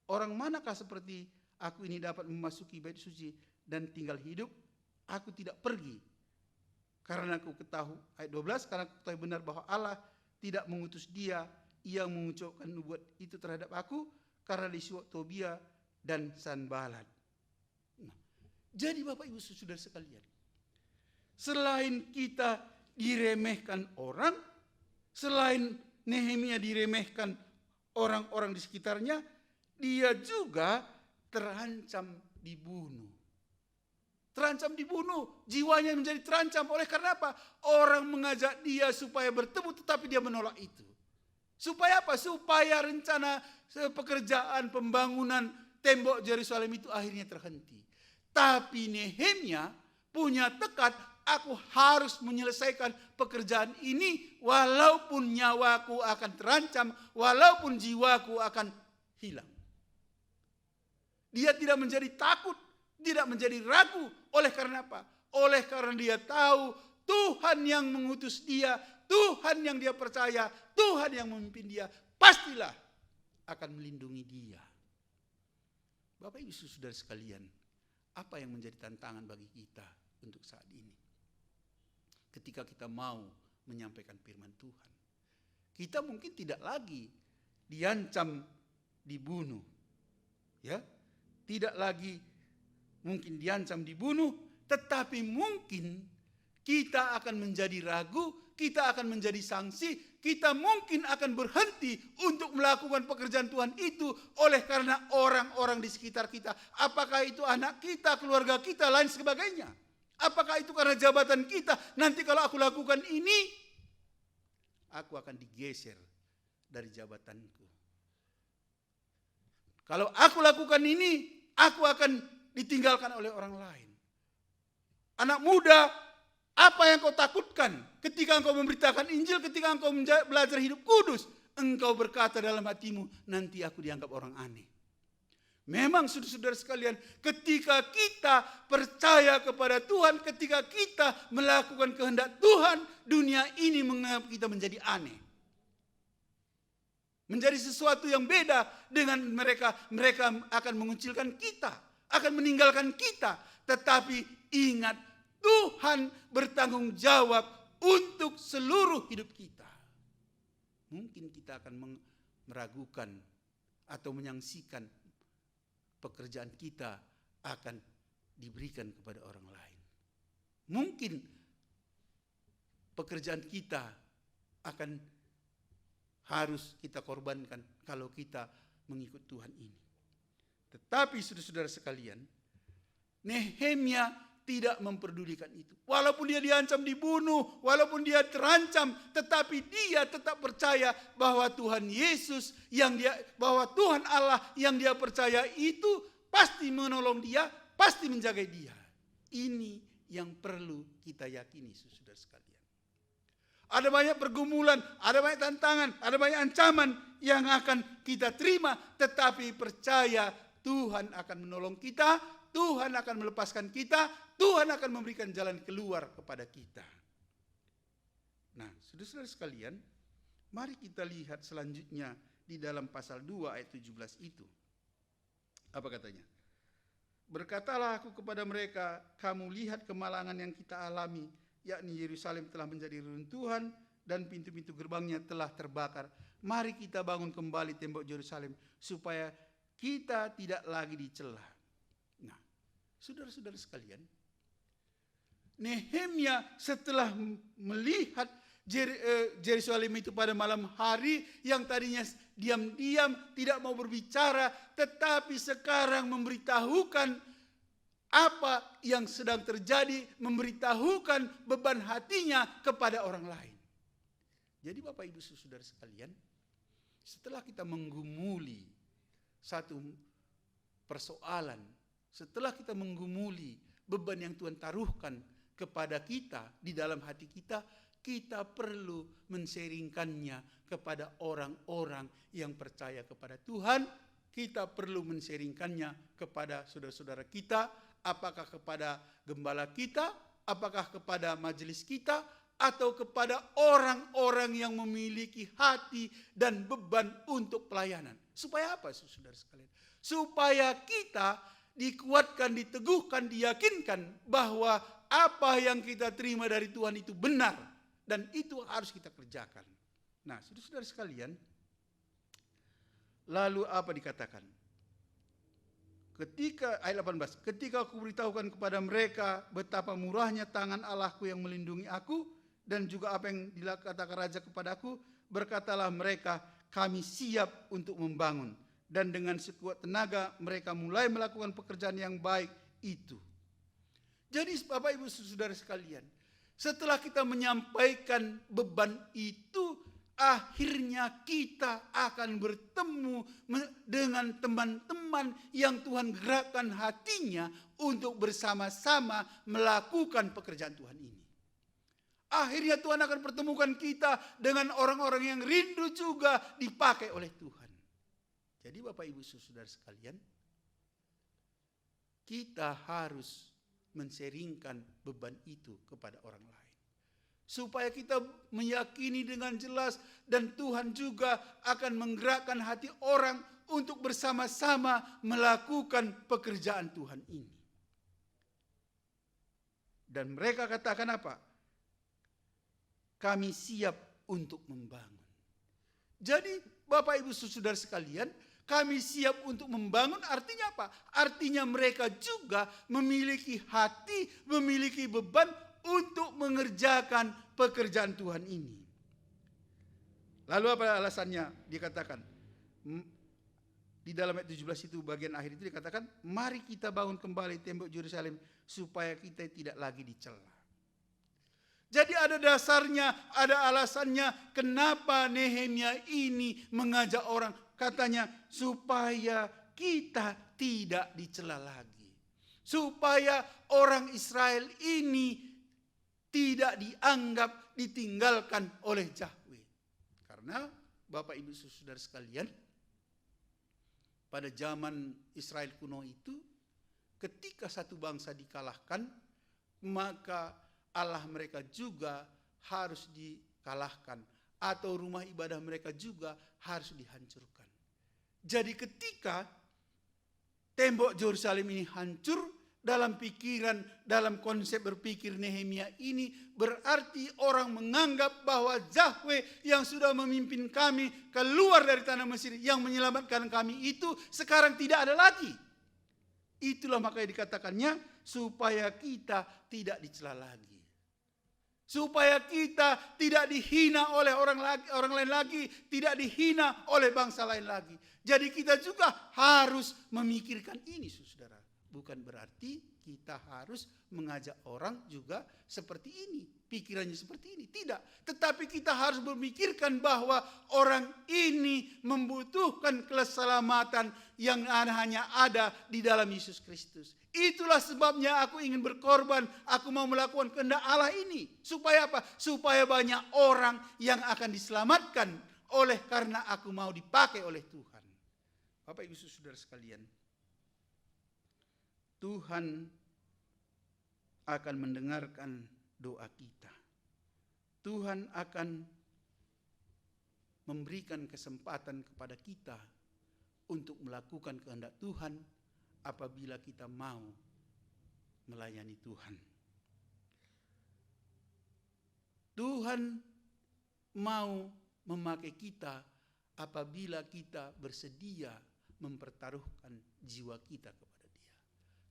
Orang manakah seperti aku ini dapat memasuki bait suci dan tinggal hidup? Aku tidak pergi. Karena aku ketahui, ayat 12, karena aku ketahui benar bahwa Allah tidak mengutus dia yang mengucapkan nubuat itu terhadap aku, karena disuap Tobia dan Sanbalat. Nah, jadi Bapak Ibu Saudara sekalian, selain kita diremehkan orang, selain Nehemia diremehkan orang-orang di sekitarnya, dia juga terancam dibunuh. Terancam dibunuh, jiwanya menjadi terancam. Oleh karena apa? Orang mengajak dia supaya bertemu, tetapi dia menolak itu. Supaya apa? Supaya rencana pekerjaan pembangunan tembok Yerusalem itu akhirnya terhenti. Tapi Nehemia punya tekad, aku harus menyelesaikan pekerjaan ini walaupun nyawaku akan terancam, walaupun jiwaku akan hilang. Dia tidak menjadi takut, tidak menjadi ragu. Oleh karena apa? Oleh karena dia tahu Tuhan yang mengutus dia, Tuhan yang dia percaya, Tuhan yang memimpin dia, pastilah akan melindungi dia. Bapak Ibu Saudara sekalian, apa yang menjadi tantangan bagi kita untuk saat ini? Ketika kita mau menyampaikan firman Tuhan, kita mungkin tidak lagi diancam dibunuh, ya, tidak lagi mungkin diancam dibunuh, tetapi mungkin kita akan menjadi ragu, kita akan menjadi sanksi, kita mungkin akan berhenti untuk melakukan pekerjaan Tuhan itu oleh karena orang-orang di sekitar kita. Apakah itu anak kita, keluarga kita, lain sebagainya. Apakah itu karena jabatan kita, nanti kalau aku lakukan ini, aku akan digeser dari jabatanku. Kalau aku lakukan ini, aku akan ditinggalkan oleh orang lain. Anak muda, Apa yang kau takutkan ketika engkau memberitakan Injil, ketika engkau belajar hidup kudus? Engkau berkata dalam hatimu, nanti aku dianggap orang aneh. Memang saudara-saudara sekalian, ketika kita percaya kepada Tuhan, ketika kita melakukan kehendak Tuhan, dunia ini menganggap kita menjadi aneh. Menjadi sesuatu yang beda dengan mereka. Mereka akan mengucilkan kita, akan meninggalkan kita. Tetapi ingat, Tuhan bertanggung jawab untuk seluruh hidup kita. Mungkin kita akan meragukan atau menyaksikan pekerjaan kita akan diberikan kepada orang lain. Mungkin pekerjaan kita akan harus kita korbankan kalau kita mengikut Tuhan ini. Tetapi saudara-saudara sekalian, Nehemia tidak memperdulikan itu. Walaupun dia diancam dibunuh, walaupun dia terancam, tetapi dia tetap percaya bahwa Tuhan Yesus bahwa Tuhan Allah yang dia percaya itu pasti menolong dia, pasti menjaga dia. Ini yang perlu kita yakini, saudara sekalian. Ada banyak pergumulan, ada banyak tantangan, ada banyak ancaman yang akan kita terima, tetapi percaya Tuhan akan menolong kita, Tuhan akan melepaskan kita, Tuhan akan memberikan jalan keluar kepada kita. Nah, saudara-saudara sekalian, mari kita lihat selanjutnya di dalam pasal 2 ayat 17 itu. Apa katanya? Berkatalah aku kepada mereka, kamu lihat kemalangan yang kita alami, yakni Yerusalem telah menjadi reruntuhan dan pintu-pintu gerbangnya telah terbakar. Mari kita bangun kembali tembok Yerusalem supaya kita tidak lagi dicela. Nah, saudara-saudara sekalian, Nehemia setelah melihat Yerusalem itu pada malam hari yang tadinya diam-diam tidak mau berbicara, tetapi sekarang memberitahukan apa yang sedang terjadi, memberitahukan beban hatinya kepada orang lain. Jadi Bapak Ibu Saudara sekalian, setelah kita menggumuli satu persoalan, setelah kita menggumuli beban yang Tuhan taruhkan kepada kita di dalam hati kita, kita perlu men-sharingkannya kepada orang-orang yang percaya kepada Tuhan. Kita perlu men-sharingkannya kepada saudara-saudara kita, apakah kepada gembala kita, apakah kepada majelis kita, atau kepada orang-orang yang memiliki hati dan beban untuk pelayanan. Supaya apa, saudara sekalian? Supaya kita dikuatkan, diteguhkan, diyakinkan bahwa apa yang kita terima dari Tuhan itu benar dan itu harus kita kerjakan. Nah, saudara-saudara sekalian, lalu apa dikatakan? Ketika ayat 18, ketika aku beritahukan kepada mereka betapa murahnya tangan Allahku yang melindungi aku dan juga apa yang dikatakan raja kepadaku, berkatalah mereka, kami siap untuk membangun. Dan dengan sekuat tenaga mereka mulai melakukan pekerjaan yang baik itu. Jadi Bapak Ibu Saudara sekalian, setelah kita menyampaikan beban itu, akhirnya kita akan bertemu dengan teman-teman yang Tuhan gerakkan hatinya untuk bersama-sama melakukan pekerjaan Tuhan ini. Akhirnya Tuhan akan pertemukan kita dengan orang-orang yang rindu juga dipakai oleh Tuhan. Jadi Bapak Ibu Saudara sekalian, kita harus men-sharingkan beban itu kepada orang lain. Supaya kita meyakini dengan jelas dan Tuhan juga akan menggerakkan hati orang untuk bersama-sama melakukan pekerjaan Tuhan ini. Dan mereka katakan apa? Kami siap untuk membangun. Jadi Bapak Ibu Saudara sekalian, kami siap untuk membangun artinya apa? Artinya mereka juga memiliki hati, memiliki beban untuk mengerjakan pekerjaan Tuhan ini. Lalu apa alasannya? Dikatakan di dalam ayat 17 itu bagian akhir itu dikatakan, mari kita bangun kembali tembok Yerusalem supaya kita tidak lagi dicela. Jadi ada dasarnya, ada alasannya kenapa Nehemia ini mengajak orang. Katanya supaya kita tidak dicela lagi. Supaya orang Israel ini tidak dianggap ditinggalkan oleh Yahweh. Karena Bapak Ibu Saudara sekalian, pada zaman Israel kuno itu, ketika satu bangsa dikalahkan, maka Allah mereka juga harus dikalahkan, atau rumah ibadah mereka juga harus dihancurkan. Jadi ketika tembok Yerusalem ini hancur, dalam pikiran, dalam konsep berpikir Nehemia ini, berarti orang menganggap bahwa Yahweh yang sudah memimpin kami keluar dari tanah Mesir, yang menyelamatkan kami itu sekarang tidak ada lagi. Itulah makanya dikatakannya supaya kita tidak dicela lagi, supaya kita tidak dihina oleh orang lain lagi, tidak dihina oleh bangsa lain lagi. Jadi kita juga harus memikirkan ini, saudara. Bukan berarti kita harus mengajak orang juga seperti ini, pikirannya seperti ini. Tidak. Tetapi kita harus memikirkan bahwa orang ini membutuhkan keselamatan yang hanya ada di dalam Yesus Kristus. Itulah sebabnya aku ingin berkorban, aku mau melakukan kehendak Allah ini. Supaya apa? Supaya banyak orang yang akan diselamatkan oleh karena aku mau dipakai oleh Tuhan. Bapak Ibu Saudara sekalian, Tuhan akan mendengarkan doa kita. Tuhan akan memberikan kesempatan kepada kita untuk melakukan kehendak Tuhan apabila kita mau melayani Tuhan. Tuhan mau memakai kita apabila kita bersedia mempertaruhkan jiwa kita kepada Dia.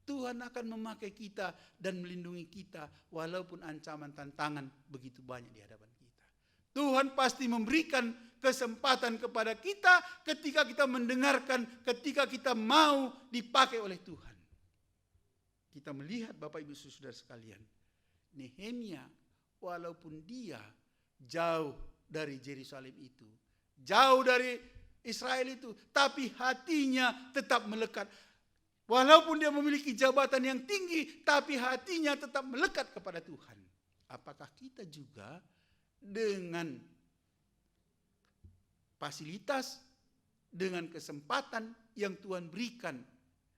Tuhan akan memakai kita dan melindungi kita walaupun ancaman tantangan begitu banyak di hadapan kita. Tuhan pasti memberikan kesempatan kepada kita ketika kita mendengarkan, ketika kita mau dipakai oleh Tuhan. Kita melihat Bapak Ibu Saudara sekalian, Nehemia walaupun dia jauh dari Yerusalem itu, jauh dari Israel itu, tapi hatinya tetap melekat. Walaupun dia memiliki jabatan yang tinggi, tapi hatinya tetap melekat kepada Tuhan. Apakah kita juga dengan fasilitas, dengan kesempatan yang Tuhan berikan,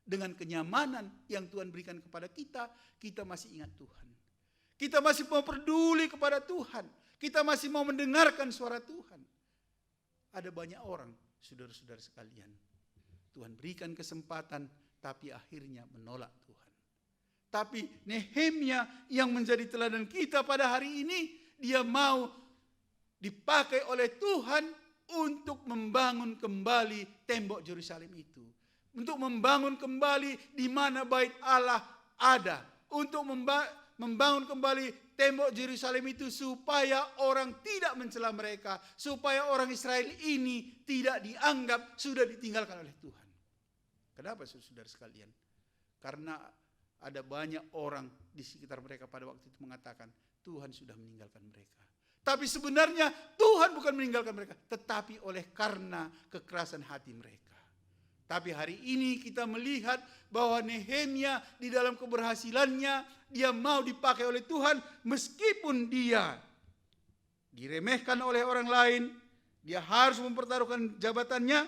dengan kenyamanan yang Tuhan berikan kepada kita, kita masih ingat Tuhan? Kita masih mau peduli kepada Tuhan. Kita masih mau mendengarkan suara Tuhan. Ada banyak orang, saudara-saudara sekalian, Tuhan berikan kesempatan, tapi akhirnya menolak Tuhan. Tapi Nehemia yang menjadi teladan kita pada hari ini, dia mau dipakai oleh Tuhan untuk membangun kembali tembok Yerusalem itu. Untuk membangun kembali di mana bait Allah ada. Untuk membangun kembali tembok Yerusalem itu supaya orang tidak mencela mereka. Supaya orang Israel ini tidak dianggap sudah ditinggalkan oleh Tuhan. Kenapa saudara sekalian? Karena ada banyak orang di sekitar mereka pada waktu itu mengatakan Tuhan sudah meninggalkan mereka. Tapi sebenarnya Tuhan bukan meninggalkan mereka, tetapi oleh karena kekerasan hati mereka. Tapi hari ini kita melihat bahwa Nehemia di dalam keberhasilannya, dia mau dipakai oleh Tuhan meskipun dia diremehkan oleh orang lain, dia harus mempertaruhkan jabatannya,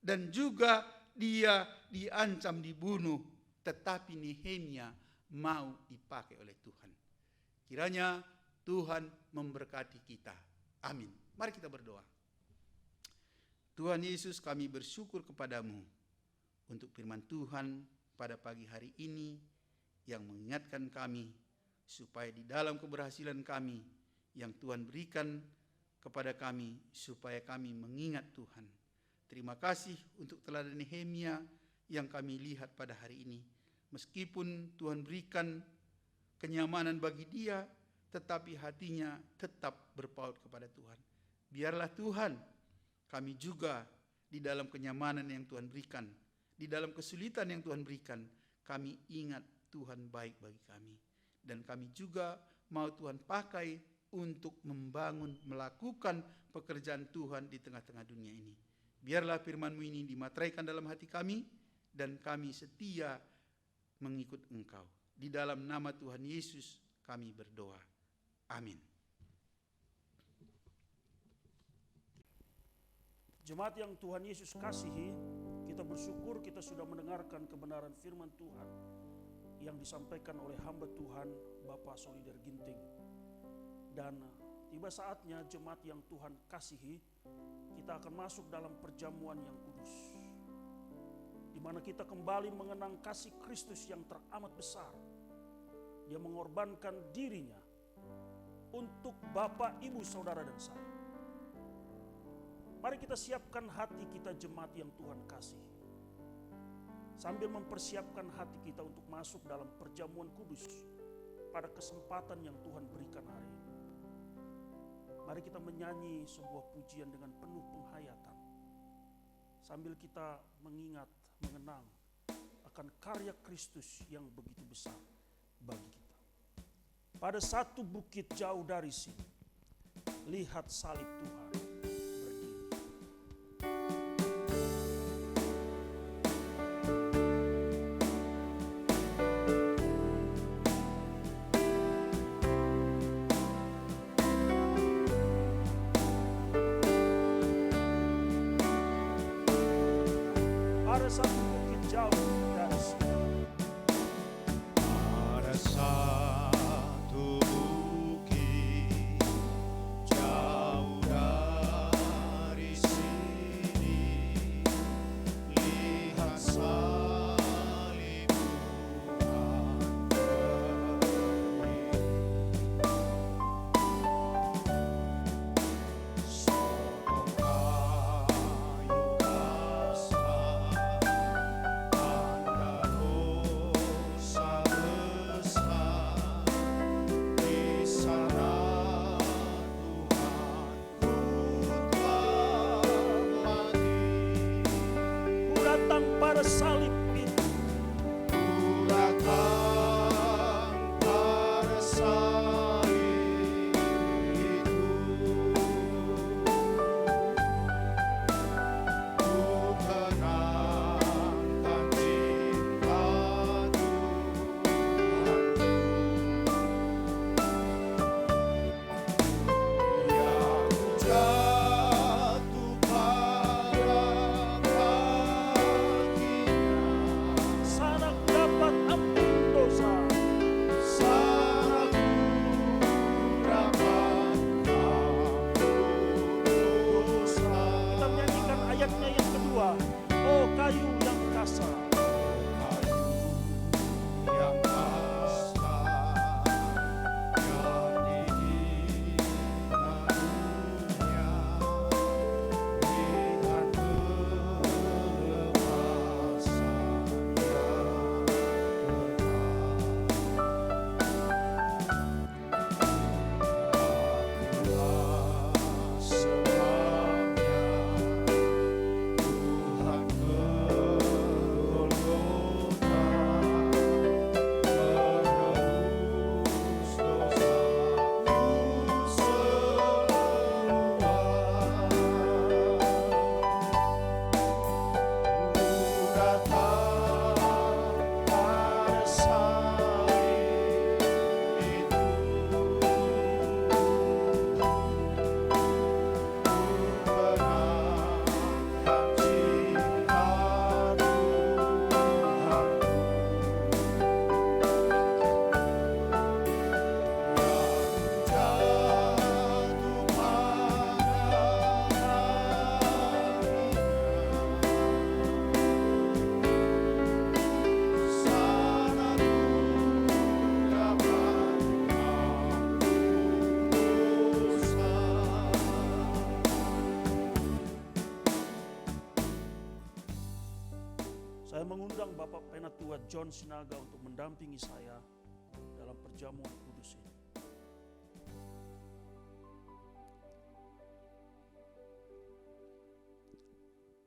dan juga dia diancam dibunuh, tetapi Nehemia mau dipakai oleh Tuhan. Kiranya Tuhan memberkati kita. Amin. Mari kita berdoa. Tuhan Yesus, kami bersyukur kepadamu untuk firman Tuhan pada pagi hari ini yang mengingatkan kami supaya di dalam keberhasilan kami yang Tuhan berikan kepada kami, supaya kami mengingat Tuhan. Terima kasih untuk teladan Nehemia yang kami lihat pada hari ini. Meskipun Tuhan berikan kenyamanan bagi dia, tetapi hatinya tetap berpaut kepada Tuhan. Biarlah Tuhan, kami juga di dalam kenyamanan yang Tuhan berikan, di dalam kesulitan yang Tuhan berikan, kami ingat Tuhan baik bagi kami. Dan kami juga mau Tuhan pakai untuk membangun, melakukan pekerjaan Tuhan di tengah-tengah dunia ini. Biarlah firman-Mu ini dimateraikan dalam hati kami, dan kami setia mengikut Engkau. Di dalam nama Tuhan Yesus kami berdoa. Amin. Jemaat yang Tuhan Yesus kasihi, kita bersyukur kita sudah mendengarkan kebenaran firman Tuhan yang disampaikan oleh hamba Tuhan Bapak Solider Ginting. Dan tiba saatnya jemaat yang Tuhan kasihi, kita akan masuk dalam perjamuan yang kudus, di mana kita kembali mengenang kasih Kristus yang teramat besar. Dia mengorbankan dirinya untuk Bapak, Ibu, Saudara, dan saya. Mari kita siapkan hati kita jemaat yang Tuhan kasihi, sambil mempersiapkan hati kita untuk masuk dalam perjamuan kudus pada kesempatan yang Tuhan berikan hari ini. Mari kita menyanyi sebuah pujian dengan penuh penghayatan, sambil kita mengingat, mengenang akan karya Kristus yang begitu besar bagi kita. Pada satu bukit jauh dari sini, lihat salib Tuhan berdiri. Pada satu bukit jauh dari sini. Pada satu bukit jauh dari sini, lihat salib Tuhan berdiri. Sokong kayu kasar, tanda dosa besar, di sana Tuhanku telah mati. Ku datang pada salib itu, Ku datang pada salib itu, ku kenangkan cinta Tuhanku yang jatuh pada kakinya. sana ku dapat ampun dosa. Sana ku dapat ampun dosa. Kita menyanyikan ayatnya yang kedua. Oh kayu yang kasar, Kayu yang kasar yang dihinaannya, lihat kelepasan yang Itulah sebabnya Tuhan ke Golgota, menebus dosaku semua. Ku datang pada salib itu, ku kenangkan cinta Tuhanku yang jatuh saya mengundang Bapak Penatua John Sinaga untuk mendampingi saya dalam perjamuan kudus ini.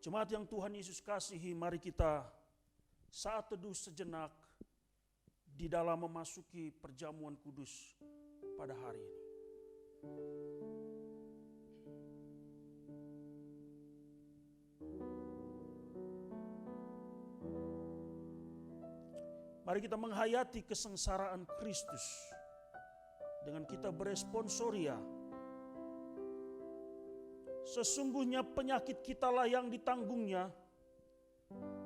Jemaat yang Tuhan Yesus kasihi, mari kita saat teduh sejenak di dalam memasuki perjamuan kudus pada hari ini. Mari kita menghayati kesengsaraan Kristus dengan kita beresponsoria. Sesungguhnya penyakit kitalah yang ditanggungnya,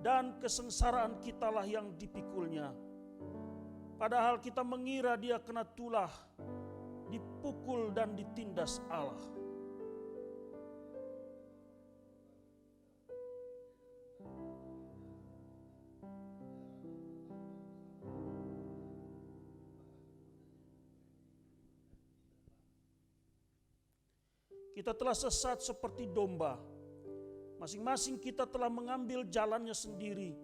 dan kesengsaraan kitalah yang dipikulnya. Padahal kita mengira dia kena tulah, dipukul dan ditindas Allah. Kita telah sesat seperti domba. Masing-masing kita telah mengambil jalannya sendiri.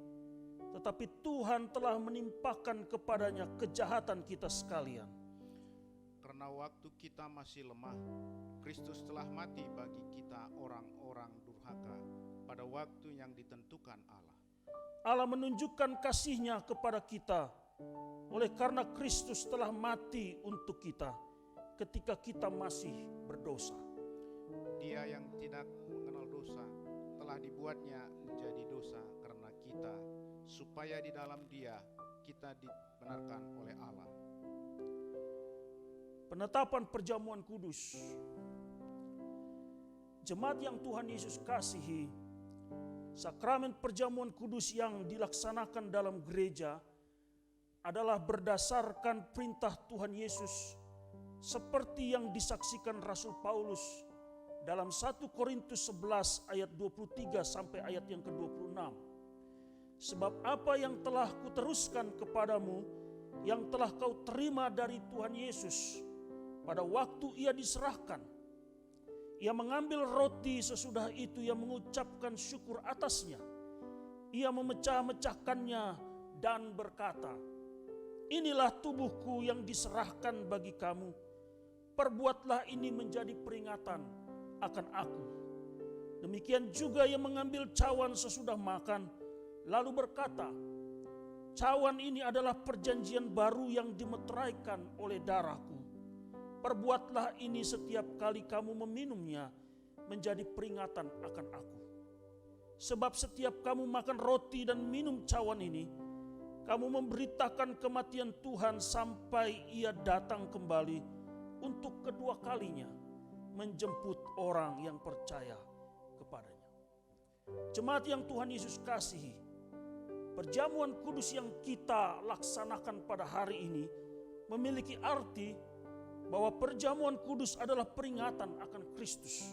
Tetapi Tuhan telah menimpakan kepadanya kejahatan kita sekalian. Karena waktu kita masih lemah, Kristus telah mati bagi kita orang-orang durhaka pada waktu yang ditentukan Allah. Allah menunjukkan kasih-Nya kepada kita oleh karena Kristus telah mati untuk kita ketika kita masih berdosa. Dia yang tidak mengenal dosa telah dibuatnya menjadi dosa karena kita, supaya di dalam Dia kita dibenarkan oleh Allah. Penetapan perjamuan kudus. Jemaat yang Tuhan Yesus kasihi, sakramen perjamuan kudus yang dilaksanakan dalam gereja adalah berdasarkan perintah Tuhan Yesus seperti yang disaksikan Rasul Paulus dalam 1 Korintus 11 ayat 23 sampai ayat yang ke-26. Sebab apa yang telah kuteruskan kepadamu, yang telah kau terima dari Tuhan Yesus pada waktu ia diserahkan. Ia mengambil roti, sesudah itu ia mengucapkan syukur atasnya. Ia memecah-mecahkannya dan berkata, "Inilah tubuhku yang diserahkan bagi kamu. Perbuatlah ini menjadi peringatan akan aku." Demikian juga ia mengambil cawan sesudah makan, lalu berkata, "Cawan ini adalah perjanjian baru yang dimeteraikan oleh darahku. Perbuatlah ini setiap kali kamu meminumnya menjadi peringatan akan aku. Sebab setiap kamu makan roti dan minum cawan ini, kamu memberitakan kematian Tuhan sampai ia datang kembali untuk kedua kalinya menjemput orang yang percaya kepadanya." Jemaat yang Tuhan Yesus kasihi, perjamuan kudus yang kita laksanakan pada hari ini memiliki arti bahwa perjamuan kudus adalah peringatan akan Kristus.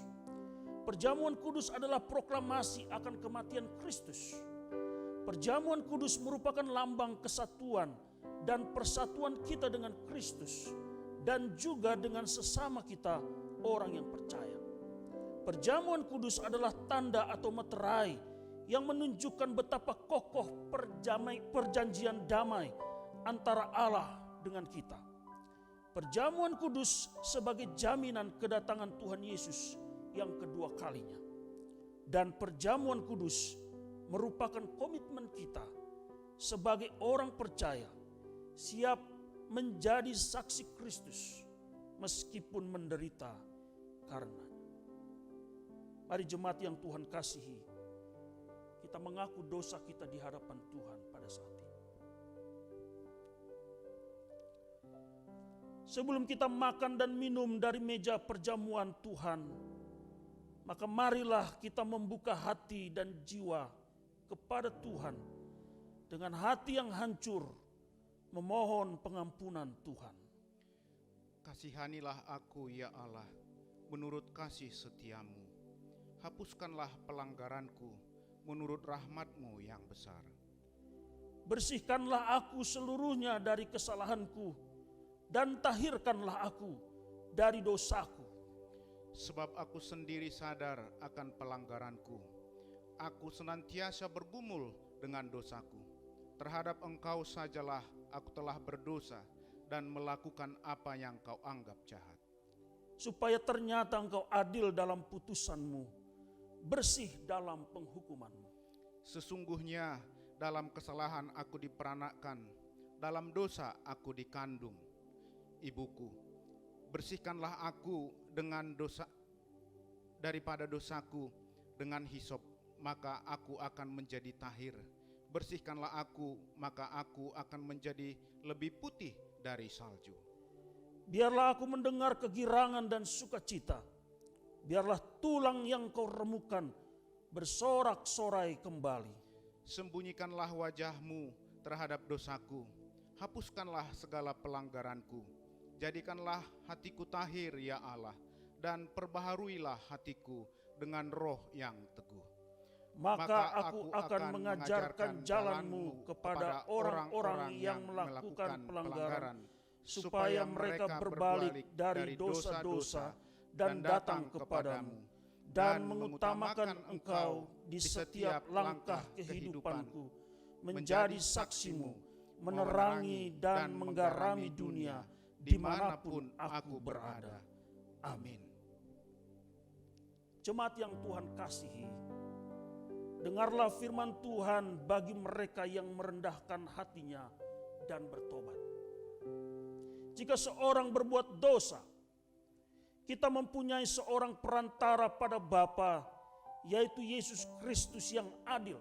Perjamuan kudus adalah proklamasi akan kematian Kristus. Perjamuan kudus merupakan lambang kesatuan dan persatuan kita dengan Kristus dan juga dengan sesama kita orang yang percaya. Perjamuan kudus adalah tanda atau meterai yang menunjukkan betapa kokoh perjanjian damai antara Allah dengan kita. Perjamuan kudus sebagai jaminan kedatangan Tuhan Yesus yang kedua kalinya. Dan perjamuan kudus merupakan komitmen kita sebagai orang percaya siap menjadi saksi Kristus meskipun menderita karenanya. Mari jemaat yang Tuhan kasihi, kita mengaku dosa kita di hadapan Tuhan pada saat ini. Sebelum kita makan dan minum dari meja perjamuan Tuhan, maka marilah kita membuka hati dan jiwa kepada Tuhan dengan hati yang hancur, memohon pengampunan Tuhan. Kasihanilah aku ya Allah, menurut kasih setiamu. Hapuskanlah pelanggaranku, menurut rahmat-Mu yang besar. Bersihkanlah aku seluruhnya dari kesalahanku, dan tahirkanlah aku dari dosaku. Sebab aku sendiri sadar akan pelanggaranku. Aku senantiasa bergumul dengan dosaku. Terhadap Engkau sajalah aku telah berdosa dan melakukan apa yang Kau anggap jahat. Supaya ternyata Engkau adil dalam putusan-Mu, bersih dalam penghukuman-Mu. Sesungguhnya dalam kesalahan aku diperanakkan, dalam dosa aku dikandung. Ibuku, bersihkanlah aku dengan dosa daripada dosaku dengan hisop, maka aku akan menjadi tahir. Bersihkanlah aku, maka aku akan menjadi lebih putih dari salju. Biarlah aku mendengar kegirangan dan sukacita. Biarlah tulang yang kau remukan bersorak-sorai kembali. Sembunyikanlah wajahmu terhadap dosaku, hapuskanlah segala pelanggaranku. Jadikanlah hatiku tahir ya Allah, dan perbaharuilah hatiku dengan roh yang teguh. Maka aku akan mengajarkan jalanmu kepada orang-orang yang melakukan pelanggaran, supaya mereka berbalik dari dosa-dosa dan datang kepadamu, dan mengutamakan Engkau di setiap langkah kehidupanku, menjadi saksimu, menerangi dan menggarami dunia dimanapun aku berada. Amin. Jemaat yang Tuhan kasihi, dengarlah firman Tuhan bagi mereka yang merendahkan hatinya dan bertobat. Jika seorang berbuat dosa, kita mempunyai seorang perantara pada Bapa, yaitu Yesus Kristus yang adil.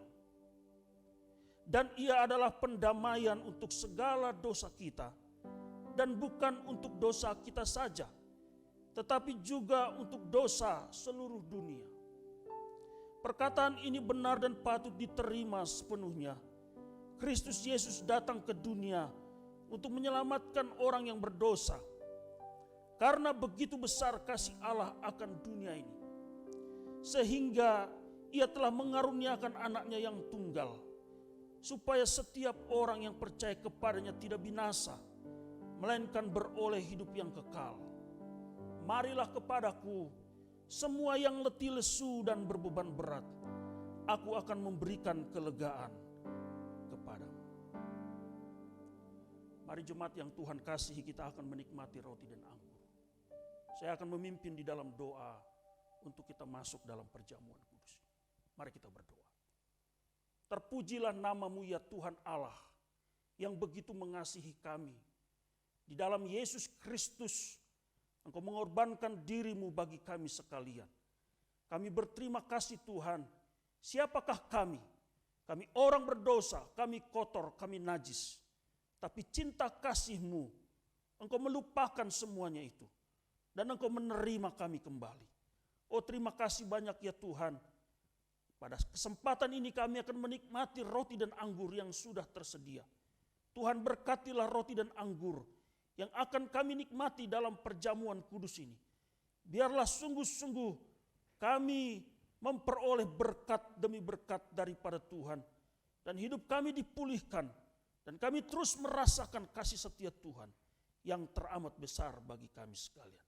Dan Ia adalah pendamaian untuk segala dosa kita, dan bukan untuk dosa kita saja, tetapi juga untuk dosa seluruh dunia. Perkataan ini benar dan patut diterima sepenuhnya. Kristus Yesus datang ke dunia untuk menyelamatkan orang yang berdosa. Karena begitu besar kasih Allah akan dunia ini, sehingga Ia telah mengaruniakan anaknya yang tunggal, supaya setiap orang yang percaya kepadanya tidak binasa, melainkan beroleh hidup yang kekal. Marilah kepadaku, semua yang letih lesu dan berbeban berat, aku akan memberikan kelegaan kepadamu. Mari jemaat yang Tuhan kasihi, kita akan menikmati roti dan anggur. Saya akan memimpin di dalam doa untuk kita masuk dalam perjamuan kudus. Mari kita berdoa. Terpujilah nama-Mu ya Tuhan Allah, yang begitu mengasihi kami. Di dalam Yesus Kristus, Engkau mengorbankan diri-Mu bagi kami sekalian. Kami berterima kasih Tuhan. Siapakah kami? Kami orang berdosa, kami kotor, kami najis. Tapi cinta kasih-Mu, Engkau melupakan semuanya itu. Dan Engkau menerima kami kembali. Oh, terima kasih banyak ya Tuhan. Pada kesempatan ini kami akan menikmati roti dan anggur yang sudah tersedia. Tuhan berkatilah roti dan anggur yang akan kami nikmati dalam perjamuan kudus ini. Biarlah sungguh-sungguh kami memperoleh berkat demi berkat daripada Tuhan. Dan hidup kami dipulihkan. Dan kami terus merasakan kasih setia Tuhan yang teramat besar bagi kami sekalian.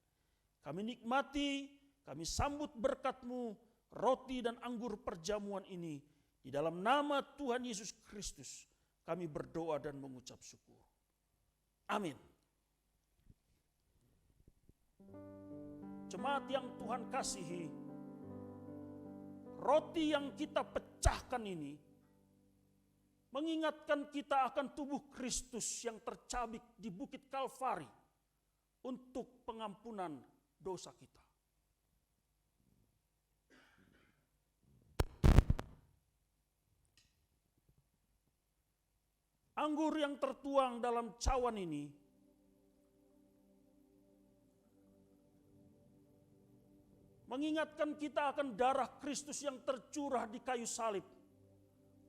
Kami nikmati, kami sambut berkat-Mu, roti dan anggur perjamuan ini. Di dalam nama Tuhan Yesus Kristus, kami berdoa dan mengucap syukur. Amin. Jemaat yang Tuhan kasihi, roti yang kita pecahkan ini mengingatkan kita akan tubuh Kristus yang tercabik di Bukit Kalvari untuk pengampunan dosa kita. Anggur yang tertuang dalam cawan ini mengingatkan kita akan darah Kristus yang tercurah di kayu salib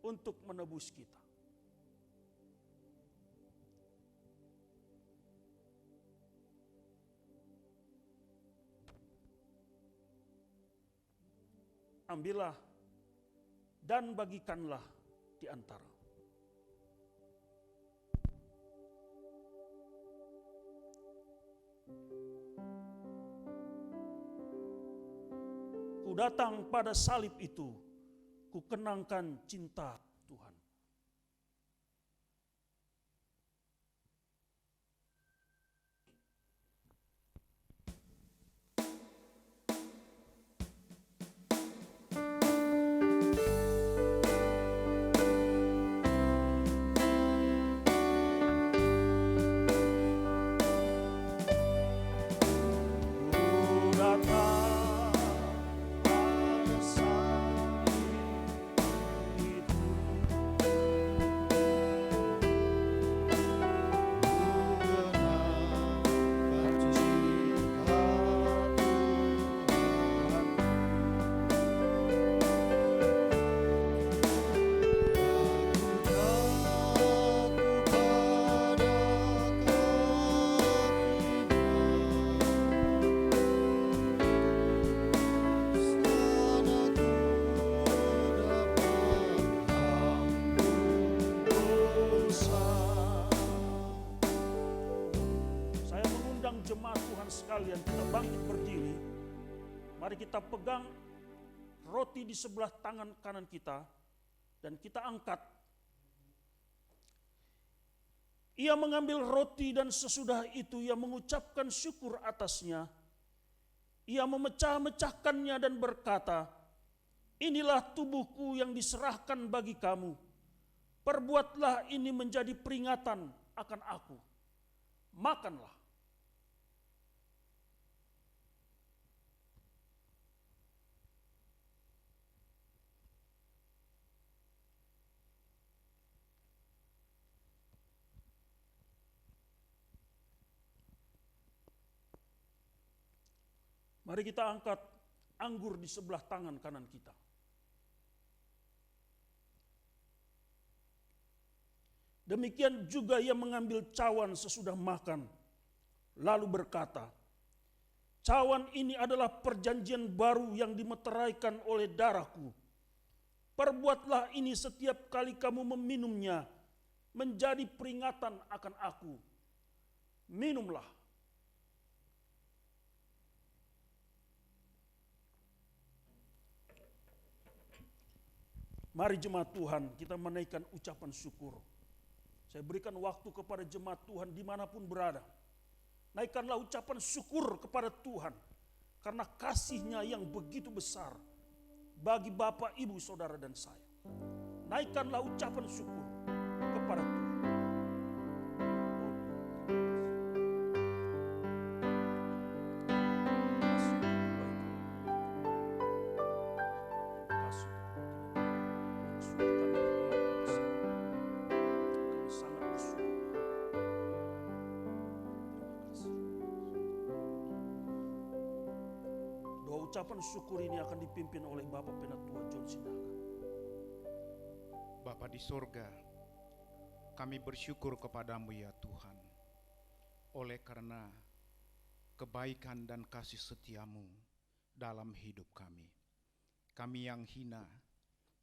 untuk menebus kita. Ambillah dan bagikanlah di antara. Ku datang pada salib itu, ku kenangkan cinta Tuhan. Mari kita pegang roti di sebelah tangan kanan kita dan kita angkat. Ia mengambil roti dan sesudah itu ia mengucapkan syukur atasnya. Ia memecah-mecahkannya dan berkata, "Inilah tubuhku yang diserahkan bagi kamu. Perbuatlah ini menjadi peringatan akan aku. Makanlah." Mari kita angkat anggur di sebelah tangan kanan kita. Demikian juga ia mengambil cawan sesudah makan, lalu berkata, "Cawan ini adalah perjanjian baru yang dimeteraikan oleh darahku. Perbuatlah ini setiap kali kamu meminumnya, menjadi peringatan akan aku. Minumlah." Mari jemaat Tuhan, kita menaikkan ucapan syukur. Saya berikan waktu kepada jemaat Tuhan dimanapun berada. Naikkanlah ucapan syukur kepada Tuhan. Karena kasih-Nya yang begitu besar bagi Bapak, Ibu, Saudara, dan saya. Naikkanlah ucapan syukur kepada Tuhan. Ucapan syukur ini akan dipimpin oleh Bapak Penatua John Sinaga. Bapa di sorga, kami bersyukur kepadamu ya Tuhan, oleh karena kebaikan dan kasih setiamu dalam hidup kami. Kami yang hina,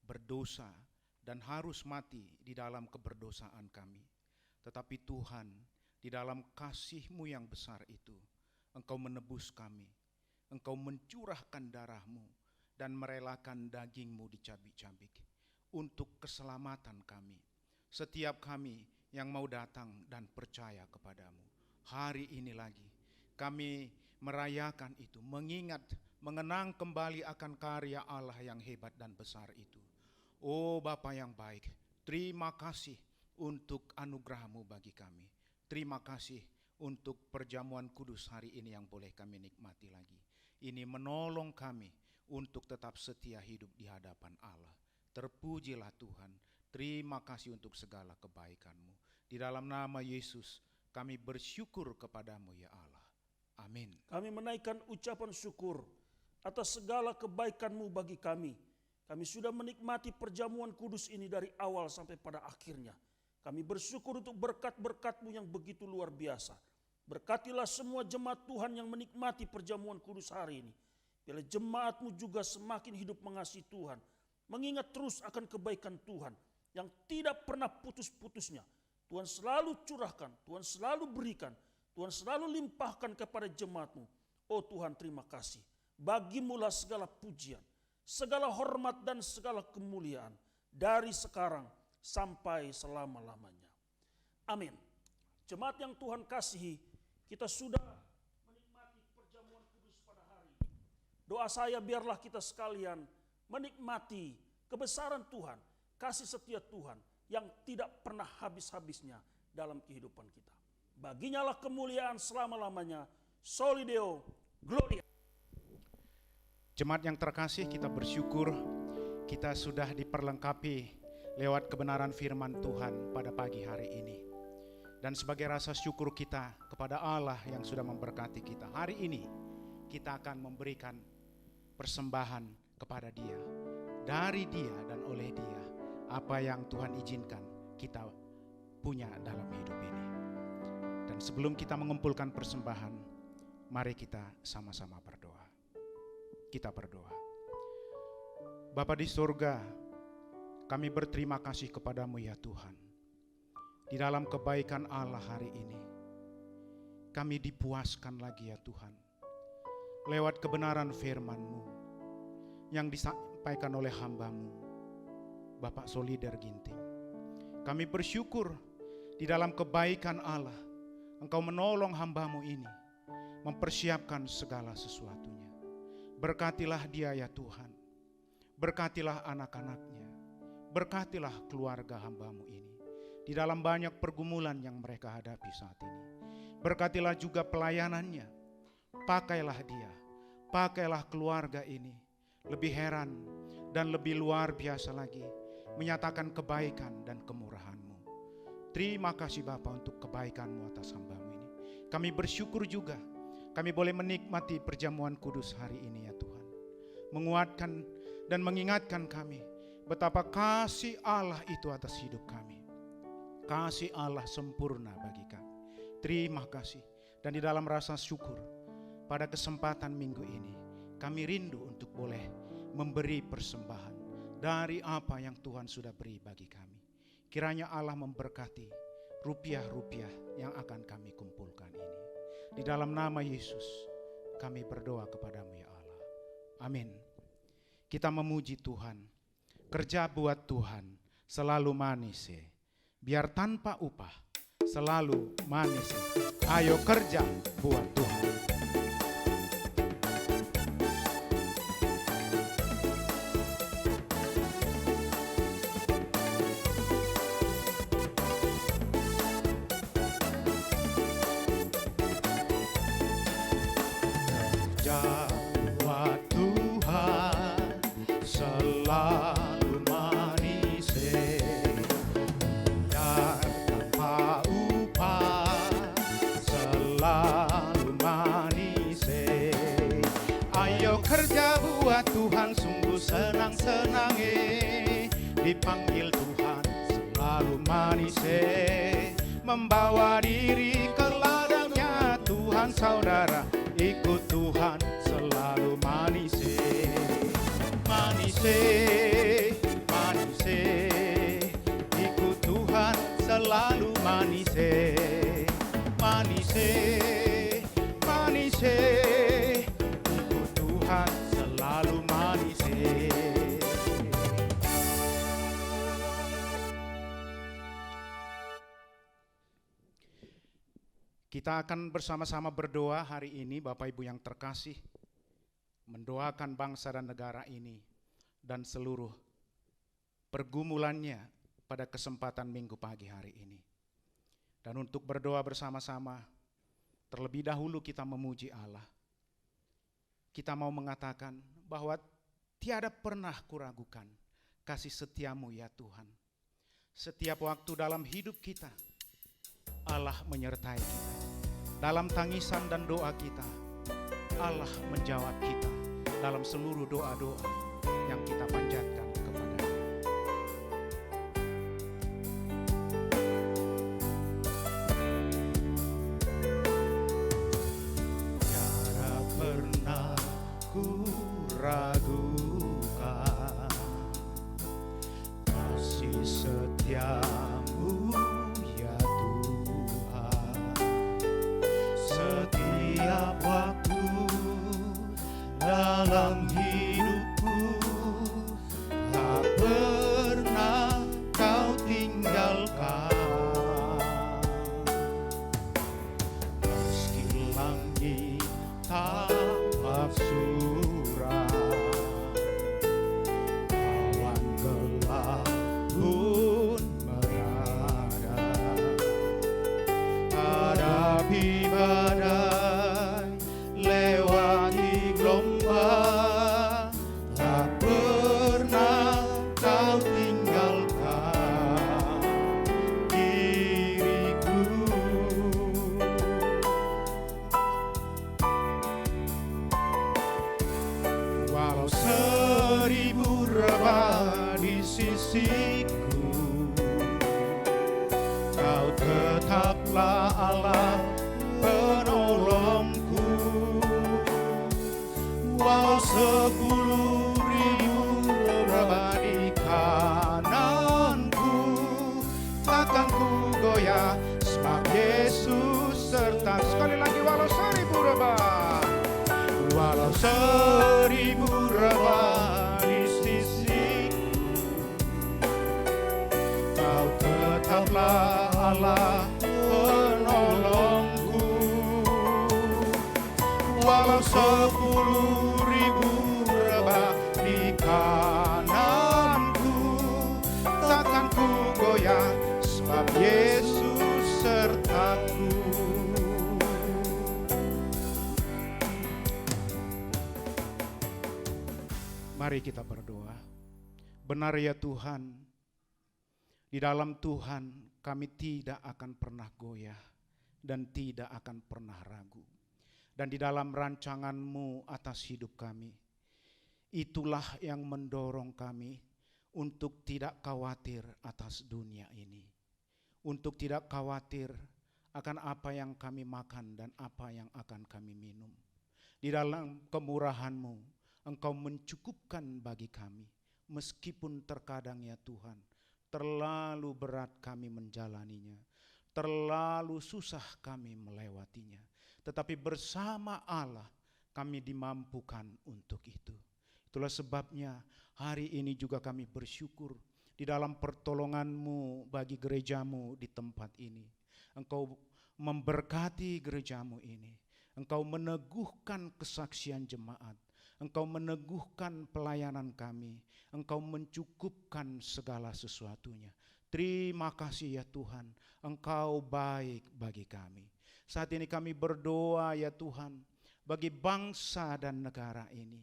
berdosa, dan harus mati di dalam keberdosaan kami. Tetapi Tuhan, di dalam kasih-Mu yang besar itu, Engkau menebus kami. Engkau mencurahkan darah-Mu dan merelakan daging-Mu dicabik-cabik untuk keselamatan kami. Setiap kami yang mau datang dan percaya kepadamu. Hari ini lagi kami merayakan itu, mengenang kembali akan karya Allah yang hebat dan besar itu. Oh Bapa yang baik, terima kasih untuk anugerah-Mu bagi kami. Terima kasih untuk perjamuan kudus hari ini yang boleh kami nikmati lagi. Ini menolong kami untuk tetap setia hidup di hadapan Allah. Terpujilah Tuhan, terima kasih untuk segala kebaikan-Mu. Di dalam nama Yesus kami bersyukur kepadamu ya Allah. Amin. Kami menaikkan ucapan syukur atas segala kebaikan-Mu bagi kami. Kami sudah menikmati perjamuan kudus ini dari awal sampai pada akhirnya. Kami bersyukur untuk berkat-berkat-Mu yang begitu luar biasa. Berkatilah semua jemaat Tuhan yang menikmati perjamuan kudus hari ini. Bila jemaat-Mu juga semakin hidup mengasihi Tuhan, mengingat terus akan kebaikan Tuhan yang tidak pernah putus-putusnya. Tuhan selalu curahkan, Tuhan selalu berikan, Tuhan selalu limpahkan kepada jemaat-Mu. Oh Tuhan, terima kasih. Bagimulah segala pujian, segala hormat dan segala kemuliaan dari sekarang sampai selama-lamanya. Amin. Jemaat yang Tuhan kasihi, kita sudah menikmati perjamuan kudus pada hari ini. Doa saya biarlah kita sekalian menikmati kebesaran Tuhan, kasih setia Tuhan yang tidak pernah habis-habisnya dalam kehidupan kita. Baginya lah kemuliaan selama-lamanya. Soli Deo Gloria. Jemaat yang terkasih, kita bersyukur kita sudah diperlengkapi lewat kebenaran firman Tuhan pada pagi hari ini. Dan sebagai rasa syukur kita kepada Allah yang sudah memberkati kita, hari ini kita akan memberikan persembahan kepada Dia. Dari Dia dan oleh Dia, apa yang Tuhan izinkan kita punya dalam hidup ini. Dan sebelum kita mengumpulkan persembahan, mari kita sama-sama berdoa. Kita berdoa. Bapa di surga, kami berterima kasih kepadamu ya Tuhan. Di dalam kebaikan Allah hari ini, kami dipuaskan lagi ya Tuhan. lewat kebenaran firman-Mu yang disampaikan oleh hamba-Mu, Bapak Solider Ginting. Kami bersyukur di dalam kebaikan Allah, Engkau menolong hamba-Mu ini mempersiapkan segala sesuatunya. Berkatilah dia ya Tuhan, berkatilah anak-anaknya, berkatilah keluarga hamba-Mu ini di dalam banyak pergumulan yang mereka hadapi saat ini. Berkatilah juga pelayanannya, pakailah dia, pakailah keluarga ini lebih heran dan lebih luar biasa lagi menyatakan kebaikan dan kemurahan-Mu. Terima kasih Bapa untuk kebaikan-Mu atas hamba-Mu ini. Kami bersyukur juga kami boleh menikmati perjamuan kudus hari ini ya Tuhan, menguatkan dan mengingatkan kami betapa kasih Allah itu atas hidup kami. Kasih Allah sempurna bagi kami. Terima kasih. Dan di dalam rasa syukur pada kesempatan minggu ini kami rindu untuk boleh memberi persembahan dari apa yang Tuhan sudah beri bagi kami. Kiranya Allah memberkati rupiah-rupiah yang akan kami kumpulkan ini. Di dalam nama Yesus kami berdoa kepadamu ya Allah. Amin. Kita memuji Tuhan. Kerja buat Tuhan selalu manis ya. Biar tanpa upah selalu manis. Ayo kerja buat Tuhan. Kerja buat Tuhan selalu manis. Kerja buat Tuhan sungguh senang-senang dipanggil Tuhan selalu manis membawa diri ke ladangnya Tuhan saudara ikut Tuhan selalu manis manis manis ikut Tuhan selalu manis manis manis Tuhan selalu manis. Kita akan bersama-sama berdoa hari ini Bapak Ibu yang terkasih, mendoakan bangsa dan negara ini dan seluruh pergumulannya pada kesempatan minggu pagi hari ini. Dan untuk berdoa bersama-sama, terlebih dahulu kita memuji Allah. Kita mau mengatakan bahwa tiada pernah kuragukan kasih setiamu ya Tuhan. Setiap waktu dalam hidup kita, Allah menyertai kita. Dalam tangisan dan doa kita, Allah menjawab kita dalam seluruh doa-doa yang kita panjatkan kepada-Nya. Tiada pernah ragukan kasih setiamu ya Tuhan. Setiap waktu dalam hidupku tak pernah kau tinggalkan. Meski langit tampak suram, awan gelap pun merada, hadapi badai, lewati gelombang, tak pernah kau tinggalkan diriku. Walau 1000 rebah di sisiku, kau tetaplah Allah penolongku. Walau 10.000 rebah di kananku, takkan ku goyah sebab Yesus serta. Sekali lagi, walau 1000 rebah, walau 1000 rebah di sisi, Kau tetaplah Allah penolongku. Walau 10.000 rebah di kananku, takkan ku goyah sebab Yesus sertaku. Mari kita berdoa. Benar ya Tuhan, di dalam Tuhan kami tidak akan pernah goyah dan tidak akan pernah ragu. Dan di dalam rancangan-Mu atas hidup kami, itulah yang mendorong kami untuk tidak khawatir atas dunia ini. Untuk tidak khawatir akan apa yang kami makan dan apa yang akan kami minum. Di dalam kemurahan-Mu, Engkau mencukupkan bagi kami, meskipun terkadang ya Tuhan, terlalu berat kami menjalaninya, terlalu susah kami melewatinya. Tetapi bersama Allah kami dimampukan untuk itu. Itulah sebabnya hari ini juga kami bersyukur di dalam pertolongan-Mu bagi gereja-Mu di tempat ini. Engkau memberkati gereja-Mu ini. Engkau meneguhkan kesaksian jemaat. Engkau meneguhkan pelayanan kami. Engkau mencukupkan segala sesuatunya. Terima kasih ya Tuhan, Engkau baik bagi kami. Saat ini kami berdoa ya Tuhan, bagi bangsa dan negara ini.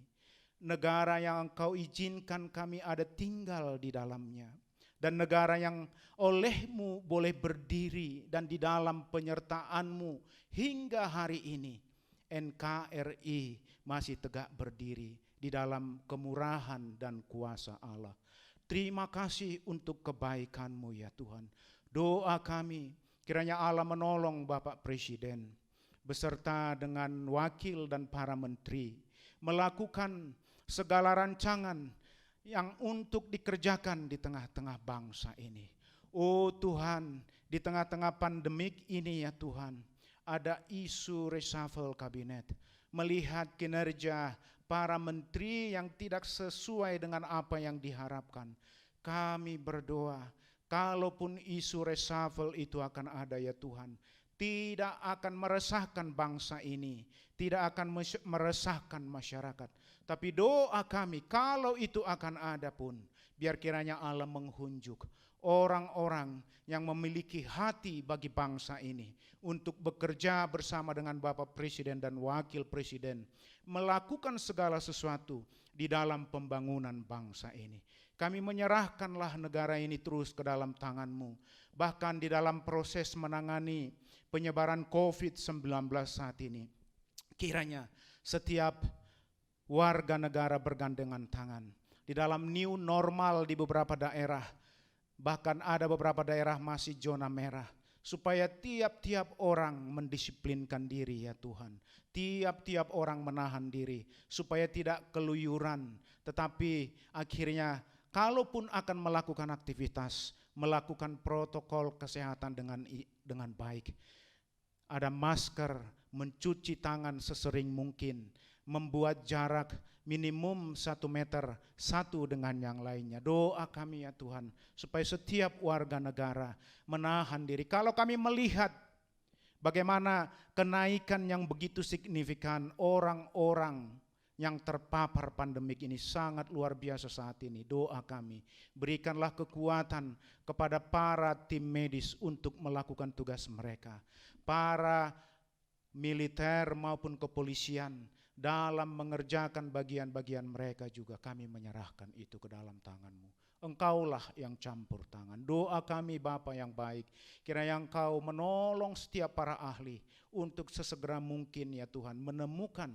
Negara yang Engkau izinkan kami ada tinggal di dalamnya. Dan negara yang oleh-Mu boleh berdiri dan di dalam penyertaan-Mu hingga hari ini. NKRI masih tegak berdiri di dalam kemurahan dan kuasa Allah. Terima kasih untuk kebaikan-Mu ya Tuhan. Doa kami kiranya Allah menolong Bapak Presiden beserta dengan wakil dan para menteri melakukan segala rancangan yang untuk dikerjakan di tengah-tengah bangsa ini. Oh Tuhan, di tengah-tengah pandemik ini ya Tuhan, ada isu reshuffle kabinet, melihat kinerja para menteri yang tidak sesuai dengan apa yang diharapkan. Kami berdoa, kalaupun isu reshuffle itu akan ada ya Tuhan, tidak akan meresahkan bangsa ini, tidak akan meresahkan masyarakat. Tapi doa kami, kalau itu akan ada pun, biar kiranya Allah menghunjuk orang-orang yang memiliki hati bagi bangsa ini untuk bekerja bersama dengan Bapak Presiden dan Wakil Presiden, melakukan segala sesuatu di dalam pembangunan bangsa ini. Kami menyerahkanlah negara ini terus ke dalam tangan-Mu. Bahkan di dalam proses menangani penyebaran COVID-19 saat ini, kiranya setiap warga negara bergandengan tangan. Di dalam new normal di beberapa daerah, bahkan ada beberapa daerah masih zona merah, supaya tiap-tiap orang mendisiplinkan diri ya Tuhan. Tiap-tiap orang menahan diri supaya tidak keluyuran, tetapi akhirnya kalaupun akan melakukan aktivitas, melakukan protokol kesehatan dengan baik. Ada masker, mencuci tangan sesering mungkin, membuat jarak minimum 1 meter satu dengan yang lainnya. Doa kami ya Tuhan, supaya setiap warga negara menahan diri. Kalau kami melihat bagaimana kenaikan yang begitu signifikan, orang-orang yang terpapar pandemik ini sangat luar biasa saat ini. Doa kami, berikanlah kekuatan kepada para tim medis untuk melakukan tugas mereka. Para militer maupun kepolisian dalam mengerjakan bagian-bagian mereka juga kami menyerahkan itu ke dalam tangan-Mu. Engkaulah yang campur tangan. Doa kami Bapa yang baik, kiranya Engkau menolong setiap para ahli untuk sesegera mungkin ya Tuhan menemukan